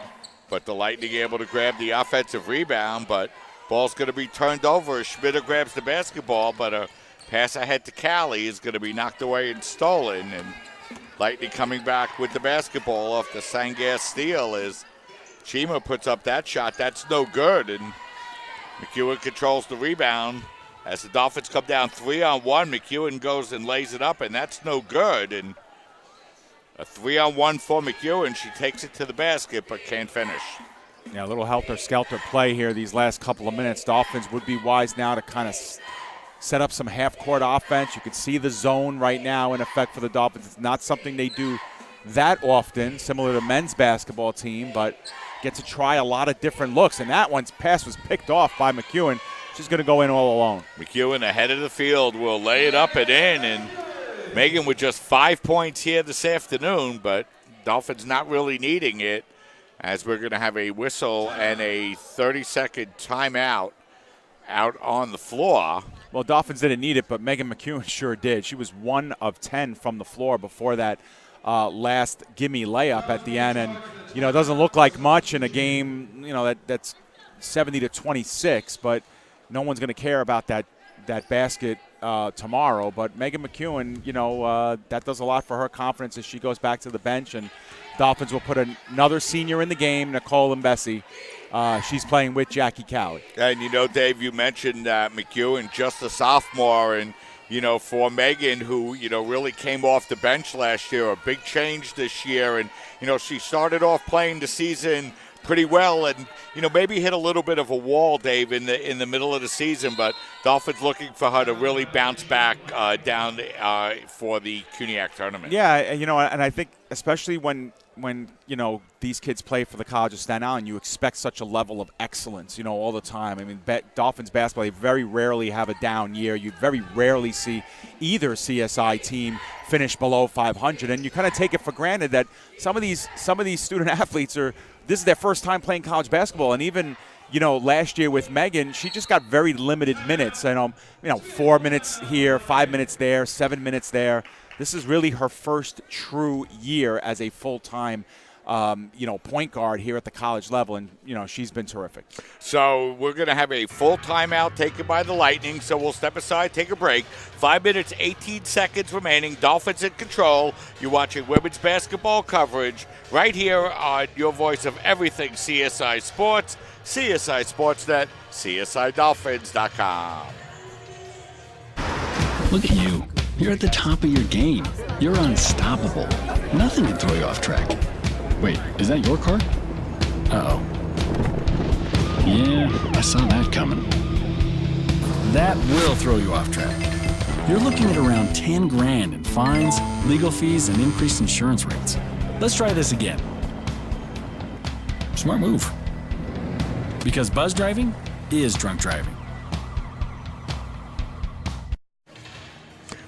But the Lightning able to grab the offensive rebound, but ball's going to be turned over as Schmitter grabs the basketball, but a pass ahead to Calley is going to be knocked away and stolen. And Lightning coming back with the basketball off the Sangas steal as Chima puts up that shot. That's no good, and McEwen controls the rebound. As the Dolphins come down 3-on-1, McEwen goes and lays it up, and that's no good. And a 3-on-1 for McEwen. She takes it to the basket but can't finish. Yeah, a little helter-skelter play here these last couple of minutes. Dolphins would be wise now to kind of set up some half-court offense. You can see the zone right now in effect for the Dolphins. It's not something they do that often, similar to men's basketball team, but get to try a lot of different looks. And that one's pass was picked off by McEwen. She's going to go in all alone. McEwen ahead of the field will lay it up and in, and Megan with just 5 points here this afternoon, but Dolphins not really needing it as we're going to have a whistle and a 30-second timeout out on the floor. Well, Dolphins didn't need it, but Megan McEwen sure did. She was 1 of 10 from the floor before that last gimme layup at the end. And, it doesn't look like much in a game, that's 70-26, but no one's going to care about that basket tomorrow. But Megan McEwen, that does a lot for her confidence as she goes back to the bench. And Dolphins will put another senior in the game, Nicole Mbesi. She's playing with Jackie Calley. And, Dave, you mentioned McEwen, just a sophomore. And, for Megan, who, really came off the bench last year, a big change this year. And, she started off playing the season pretty well and, maybe hit a little bit of a wall, Dave, in the middle of the season. But Dolphins looking for her to really bounce back down for the CUNYAC tournament. Yeah, and I think especially when these kids play for the College of Staten Island, you expect such a level of excellence, all the time. I mean, Dolphins basketball, they very rarely have a down year. You very rarely see either CSI team finish below 500, and you kind of take it for granted that some of these student athletes this is their first time playing college basketball, and even last year with Megan, she just got very limited minutes. 4 minutes here, 5 minutes there, 7 minutes there. This is really her first true year as a full-time point guard here at the college level, and she's been terrific. So we're going to have a full timeout taken by the Lightning, so we'll step aside, take a break. 5 minutes, 18 seconds remaining. Dolphins in control. You're watching women's basketball coverage right here on your voice of everything CSI Sports, CSI Sportsnet, CSIDolphins.com. Look at you. You're at the top of your game. You're unstoppable. Nothing can throw you off track. Wait, is that your car? Uh-oh. Yeah, I saw that coming. That will throw you off track. You're looking at around 10 grand in fines, legal fees, and increased insurance rates. Let's try this again. Smart move. Because buzz driving is drunk driving.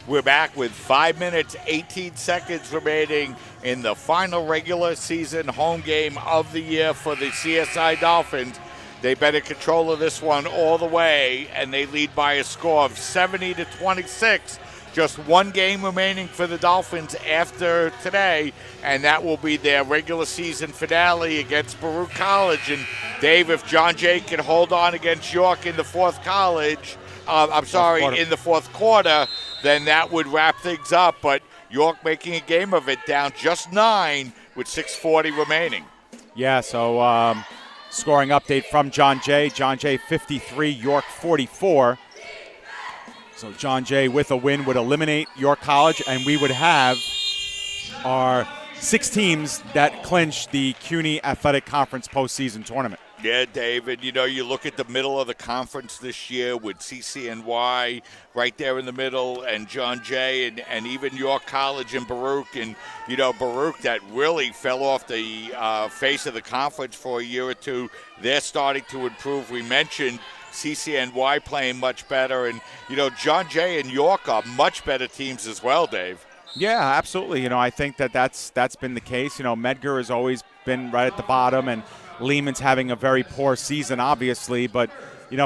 We're back with 5 minutes, 18 seconds remaining in the final regular season home game of the year for the CSI Dolphins. They've been in control of this one all the way, and they lead by a score of 70-26. Just one game remaining for the Dolphins after today, and that will be their regular season finale against Baruch College. And Dave, if John Jay can hold on against York in the fourth quarter, then that would wrap things up. But York making a game of it, down just 9 with 6:40 remaining. Yeah, so scoring update from John Jay. John Jay 53, York 44. So John Jay with a win would eliminate York College, and we would have our 6 teams that clinch the CUNY Athletic Conference postseason tournament. Yeah, David, you look at the middle of the conference this year with CCNY right there in the middle, and John Jay, and even York College and Baruch. And, Baruch that really fell off the face of the conference for a year or two, they're starting to improve. We mentioned CCNY playing much better, and, John Jay and York are much better teams as well, Dave. Yeah, absolutely. I think that's been the case. Medgar has always been right at the bottom, and Lehman's having a very poor season, obviously, but,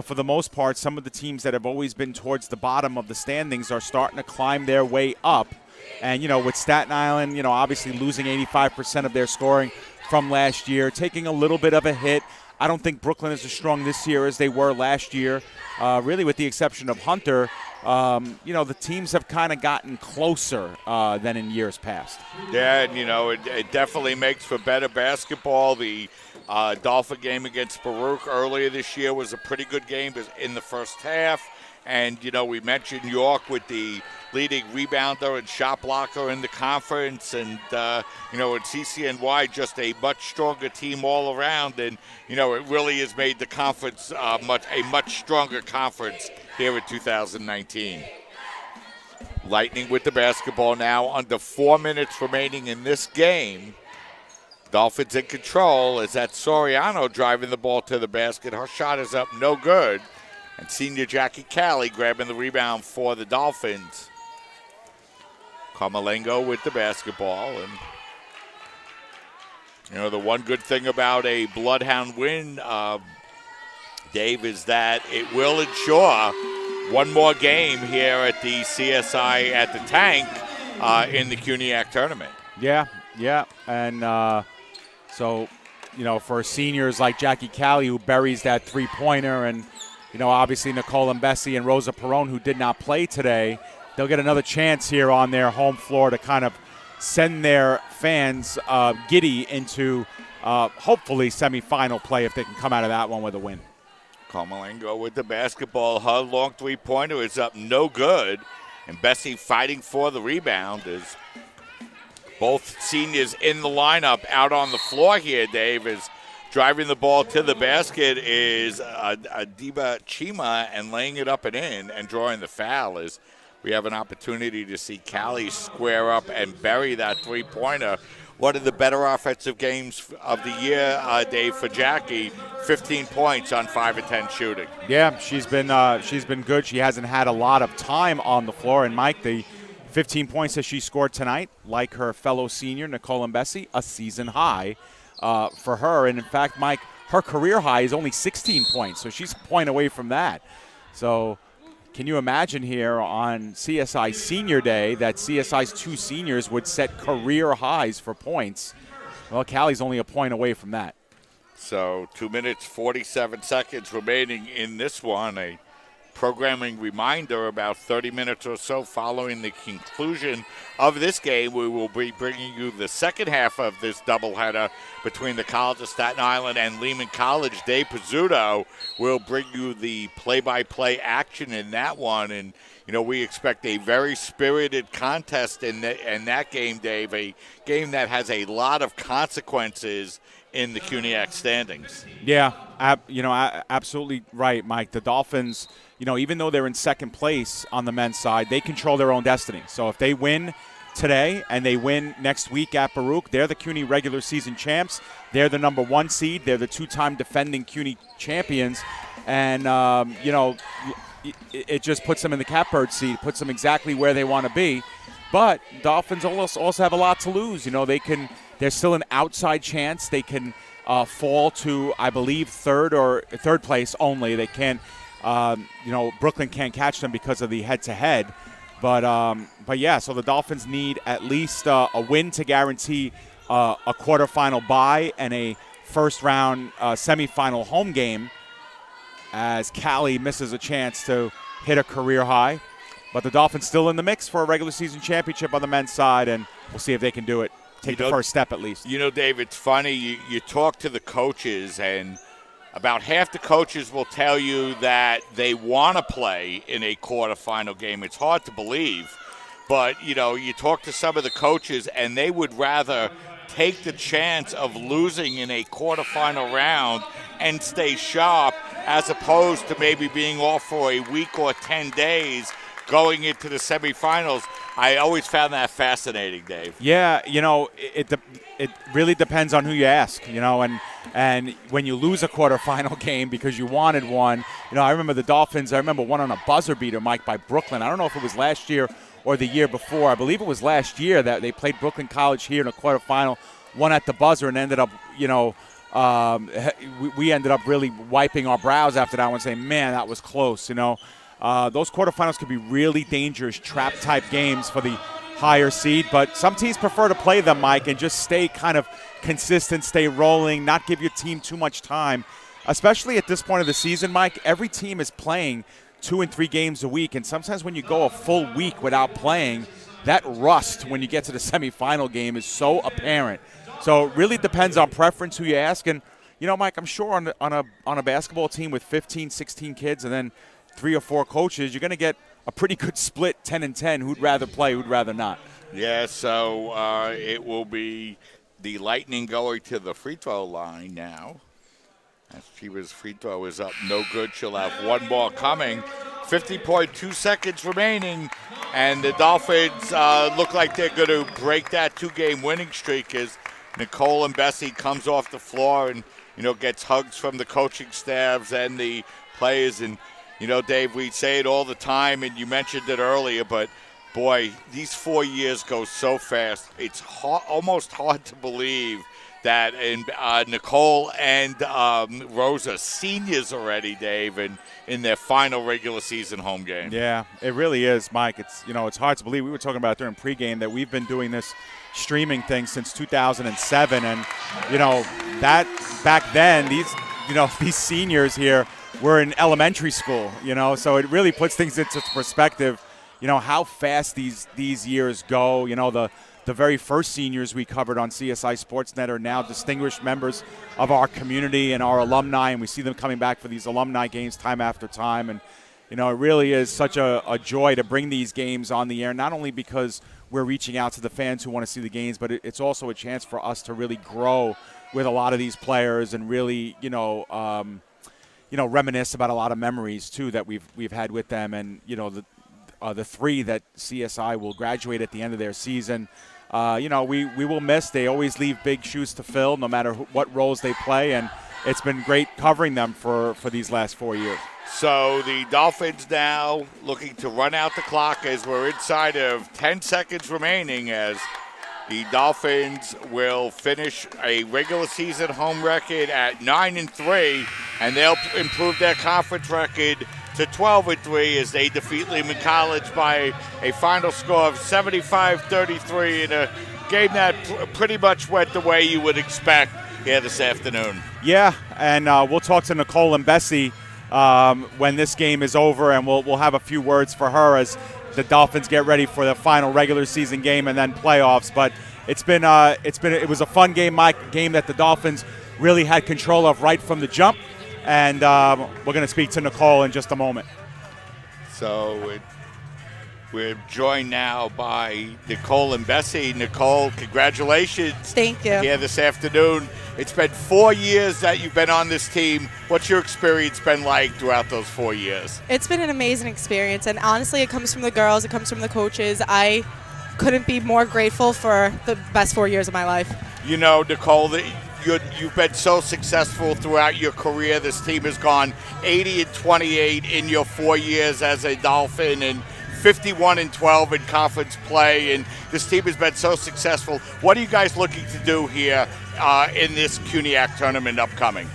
for the most part, some of the teams that have always been towards the bottom of the standings are starting to climb their way up. And, with Staten Island, obviously losing 85% of their scoring from last year, taking a little bit of a hit. I don't think Brooklyn is as strong this year as they were last year, really with the exception of Hunter. The teams have kind of gotten closer than in years past. Yeah, and, it definitely makes for better basketball. The Dolphin game against Baruch earlier this year was a pretty good game in the first half. And, we mentioned York with the leading rebounder and shot blocker in the conference. And, at CCNY, just a much stronger team all around. And, it really has made the conference a much stronger conference here in 2019. Lightning with the basketball now, under 4 minutes remaining in this game. Dolphins in control as that Soriano driving the ball to the basket. Her shot is up, no good. And senior Jackie Callie grabbing the rebound for the Dolphins. Carmelengo with the basketball. And, the one good thing about a Bloodhound win, Dave, is that it will ensure one more game here at the CSI at the Tank in the CUNYAC tournament. Yeah. And so, for seniors like Jackie Callie, who buries that three-pointer, and, obviously Nicole Mbesi and Rosa Perone, who did not play today, they'll get another chance here on their home floor to kind of send their fans giddy into hopefully semifinal play if they can come out of that one with a win. Carmelengo with the basketball. Her long three-pointer is up, no good. And Bessie fighting for the rebound as both seniors in the lineup out on the floor here, Dave, is driving the ball to the basket is Adiba Chima, and laying it up and in and drawing the foul is we have an opportunity to see Callie square up and bury that three-pointer. One of the better offensive games of the year, Dave, for Jackie. 15 points on 5 of 10 shooting. Yeah, she's been good. She hasn't had a lot of time on the floor. And Mike, the 15 points that she scored tonight, like her fellow senior Nicole Mbesi, a season high for her. And in fact, Mike, her career high is only 16 points, so she's a point away from that. So can you imagine here on CSI Senior Day that CSI's 2 seniors would set career highs for points? Well, Cali's only a point away from that. So 2 minutes, 47 seconds remaining in this one. A programming reminder, about 30 minutes or so following the conclusion of this game, we will be bringing you the second half of this doubleheader between the College of Staten Island and Lehman College. Dave Pizzuto will bring you the play-by-play action in that one. And, you know, we expect a very spirited contest in that game, Dave, a game that has a lot of consequences in the CUNYAC standings. Yeah, absolutely right, Mike. The Dolphins, you know, even though they're in second place on the men's side, they control their own destiny. So if they win today and they win next week at Baruch, they're the CUNY regular season champs. They're the number 1 seed. They're the 2-time defending CUNY champions. And, you know, it just puts them in the catbird seat, puts them exactly where they want to be. But Dolphins also have a lot to lose. You know, there's still an outside chance they can fall to, I believe, third place only. They can't, you know, Brooklyn can't catch them because of the head-to-head. But yeah, so the Dolphins need at least a win to guarantee a quarterfinal bye and a first-round semifinal home game, as Cali misses a chance to hit a career high. But the Dolphins still in the mix for a regular season championship on the men's side, and we'll see if they can do it. Take the first step at least. You know, Dave, it's funny. You talk to the coaches, and about half the coaches will tell you that they want to play in a quarterfinal game. It's hard to believe. But, you know, you talk to some of the coaches, and they would rather take the chance of losing in a quarterfinal round and stay sharp, as opposed to maybe being off for a week or 10 days going into the semifinals. I always found that fascinating, Dave. Yeah, you know, it really depends on who you ask, you know, and when you lose a quarterfinal game because you wanted one, you know, I remember the Dolphins, one on a buzzer beater, Mike, by Brooklyn. I don't know if it was last year or the year before. I believe it was last year that they played Brooklyn College here in a quarterfinal, won at the buzzer, and ended up, you know, we ended up really wiping our brows after that one, saying, man, that was close, you know. Those quarterfinals could be really dangerous trap-type games for the higher seed, but some teams prefer to play them, Mike, and just stay kind of consistent, stay rolling, not give your team too much time, especially at this point of the season, Mike. Every team is playing 2 and 3 games a week, and sometimes when you go a full week without playing, that rust when you get to the semifinal game is so apparent. So it really depends on preference who you ask, and, you know, Mike, I'm sure on a basketball team with 15, 16 kids and then 3 or 4 coaches, you're going to get a pretty good split, 10 and 10, who'd rather play, who'd rather not. Yeah, so it will be the Lightning going to the free throw line now. As Shiva's free throw is up, no good. She'll have one more coming. 50.2 seconds remaining, and the Dolphins look like they're going to break that 2-game winning streak as Nicole and Bessie comes off the floor and, you know, gets hugs from the coaching staffs and the players. And, you know, Dave, we say it all the time, and you mentioned it earlier, but, boy, these 4 years go so fast. It's almost hard to believe that Nicole and Rosa, seniors already, Dave, and in their final regular season home game. Yeah, it really is, Mike. It's, you know, it's hard to believe. We were talking about during pregame that we've been doing this streaming thing since 2007, and, you know, that back then, these seniors here were in elementary school, you know, so it really puts things into perspective, you know, how fast these years go. You know, the very first seniors we covered on CSI Sportsnet are now distinguished members of our community and our alumni, and we see them coming back for these alumni games time after time. And, you know, it really is such a joy to bring these games on the air, not only because we're reaching out to the fans who want to see the games, but it's also a chance for us to really grow with a lot of these players and really, reminisce about a lot of memories too that we've had with them. And, you know, the 3 that CSI will graduate at the end of their season, we will miss. They always leave big shoes to fill, no matter what roles they play, and it's been great covering them for these last 4 years. So the Dolphins now looking to run out the clock as we're inside of 10 seconds remaining, as the Dolphins will finish a regular season home record at 9-3, and they'll improve their conference record to 12-3 as they defeat Lehman College by a final score of 75-33 in a Game that pretty much went the way you would expect here this afternoon. Yeah, and we'll talk to Nicole and Bessie when this game is over, and we'll have a few words for her as the Dolphins get ready for the final regular season game and then playoffs. But it was a fun game, Mike. A game that the Dolphins really had control of right from the jump, and we're going to speak to Nicole in just a moment. So we're joined now by Nicole and Bessie. Nicole, congratulations. Thank you. Here this afternoon. It's been 4 years that you've been on this team. What's your experience been like throughout those 4 years? It's been an amazing experience, and honestly, it comes from the girls, it comes from the coaches. I couldn't be more grateful for the best 4 years of my life. You know, Nicole, you've been so successful throughout your career. This team has gone 80-28 in your 4 years as a Dolphin, and 51-12 in conference play, and this team has been so successful. What are you guys looking to do here in this CUNYAC tournament upcoming?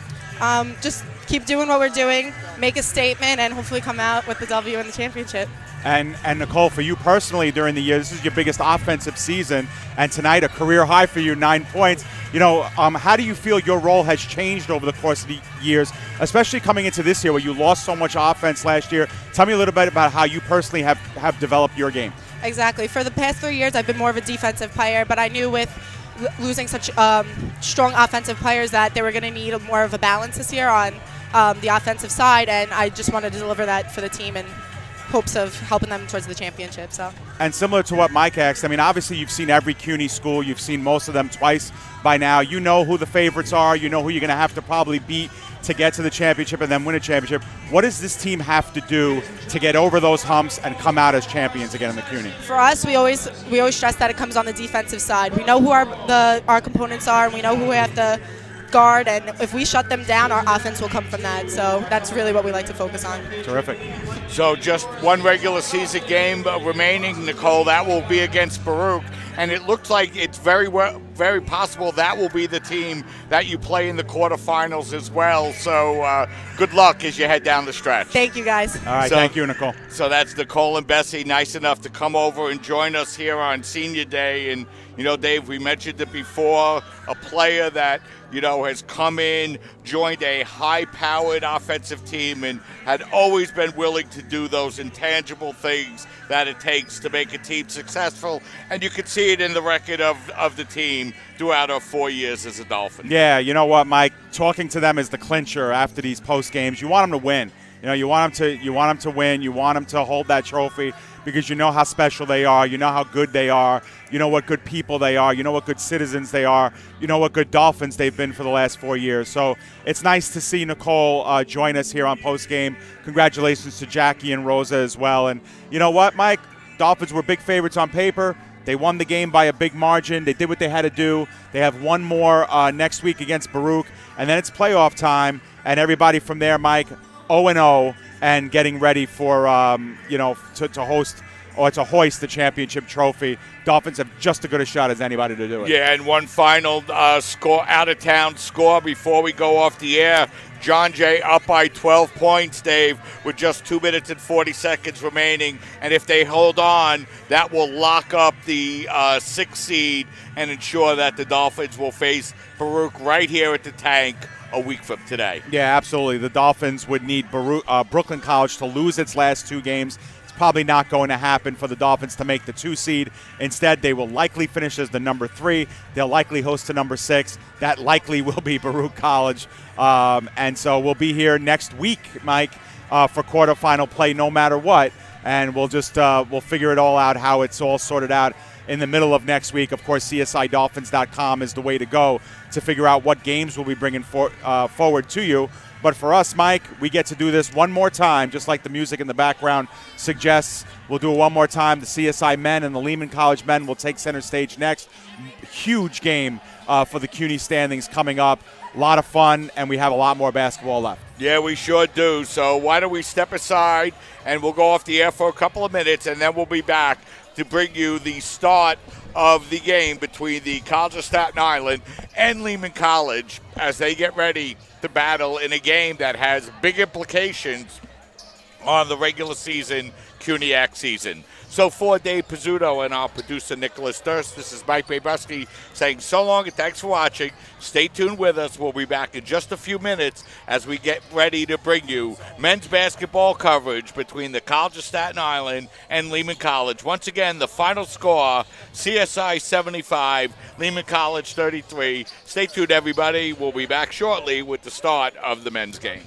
Just keep doing what we're doing, make a statement, and hopefully come out with the W in the championship. And Nicole, for you personally during the year, this is your biggest offensive season, and tonight a career high for you, 9 points. You know, how do you feel your role has changed over the course of the years, especially coming into this year where you lost so much offense last year? Tell me a little bit about how you personally have developed your game. Exactly. For the past 3 years, I've been more of a defensive player, but I knew with losing such strong offensive players that they were going to need more of a balance this year on the offensive side, and I just wanted to deliver that for the team in hopes of helping them towards the championship. So. And similar to what Mike asked, I mean, obviously you've seen every CUNY school. You've seen most of them twice by now. You know who the favorites are. You know who you're going to have to probably beat to get to the championship and then win a championship. What does this team have to do to get over those humps and come out as champions again in the CUNY? For us, we always stress that it comes on the defensive side. We know who our components are, and we know who we have to guard, and if we shut them down, our offense will come from that. So that's really what we like to focus on. Terrific. So just one regular season game remaining, Nicole. That will be against Baruch, and it looks like it's very possible that will be the team that you play in the quarterfinals as well. So good luck as you head down the stretch. Thank you, guys. All right, thank you, Nicole. So that's Nicole and Bessie, nice enough to come over and join us here on Senior Day. And, you know, Dave, we mentioned it before, a player that, you know, has come in, joined a high-powered offensive team, and had always been willing to do those intangible things that it takes to make a team successful. And you can see it in the record of the team throughout our 4 years as a Dolphin. Yeah, you know what, Mike? Talking to them is the clincher after these post games. You want them to win. You know, you want them to win. You want them to hold that trophy because you know how special they are. You know how good they are. You know what good people they are. You know what good citizens they are. You know what good Dolphins they've been for the last 4 years. So it's nice to see Nicole join us here on post game. Congratulations to Jackie and Rosa as well. And you know what, Mike? Dolphins were big favorites on paper. They won the game by a big margin. They did what they had to do. They have one more next week against Baruch, and then it's playoff time. And everybody from there, Mike, 0-0 and getting ready for to host or to hoist the championship trophy. Dolphins have just as good a shot as anybody to do it. Yeah, and one final score, out-of-town score before we go off the air. John Jay up by 12 points, Dave, with just 2 minutes and 40 seconds remaining. And if they hold on, that will lock up the 6th seed and ensure that the Dolphins will face Baruch right here at the Tank a week from today. Yeah, absolutely. The Dolphins would need Brooklyn College to lose its last 2 games. It's probably not going to happen for the Dolphins to make the 2 seed. Instead, they will likely finish as the number 3. They'll likely host the number 6. That likely will be Baruch College. And so we'll be here next week, Mike, for quarterfinal play no matter what. And we'll just we'll figure it all out, how it's all sorted out in the middle of next week. Of course, CSIDolphins.com is the way to go to figure out what games we'll be bringing forward to you. But for us, Mike, we get to do this one more time, just like the music in the background suggests. We'll do it one more time. The CSI men and the Lehman College men will take center stage next. Huge game for the CUNY standings coming up. A lot of fun, and we have a lot more basketball left. Yeah, we sure do. So why don't we step aside, and we'll go off the air for a couple of minutes, and then we'll be back to bring you the start of the game between the College of Staten Island and Lehman College as they get ready to battle in a game that has big implications on the regular season CUNYAC season. So for Dave Pizzuto and our producer Nicholas Durst, this is Mike Babuski saying so long and thanks for watching. Stay tuned with us. We'll be back in just a few minutes as we get ready to bring you men's basketball coverage between the College of Staten Island and Lehman College. Once again, the final score, CSI 75, Lehman College 33. Stay tuned, everybody. We'll be back shortly with the start of the men's game.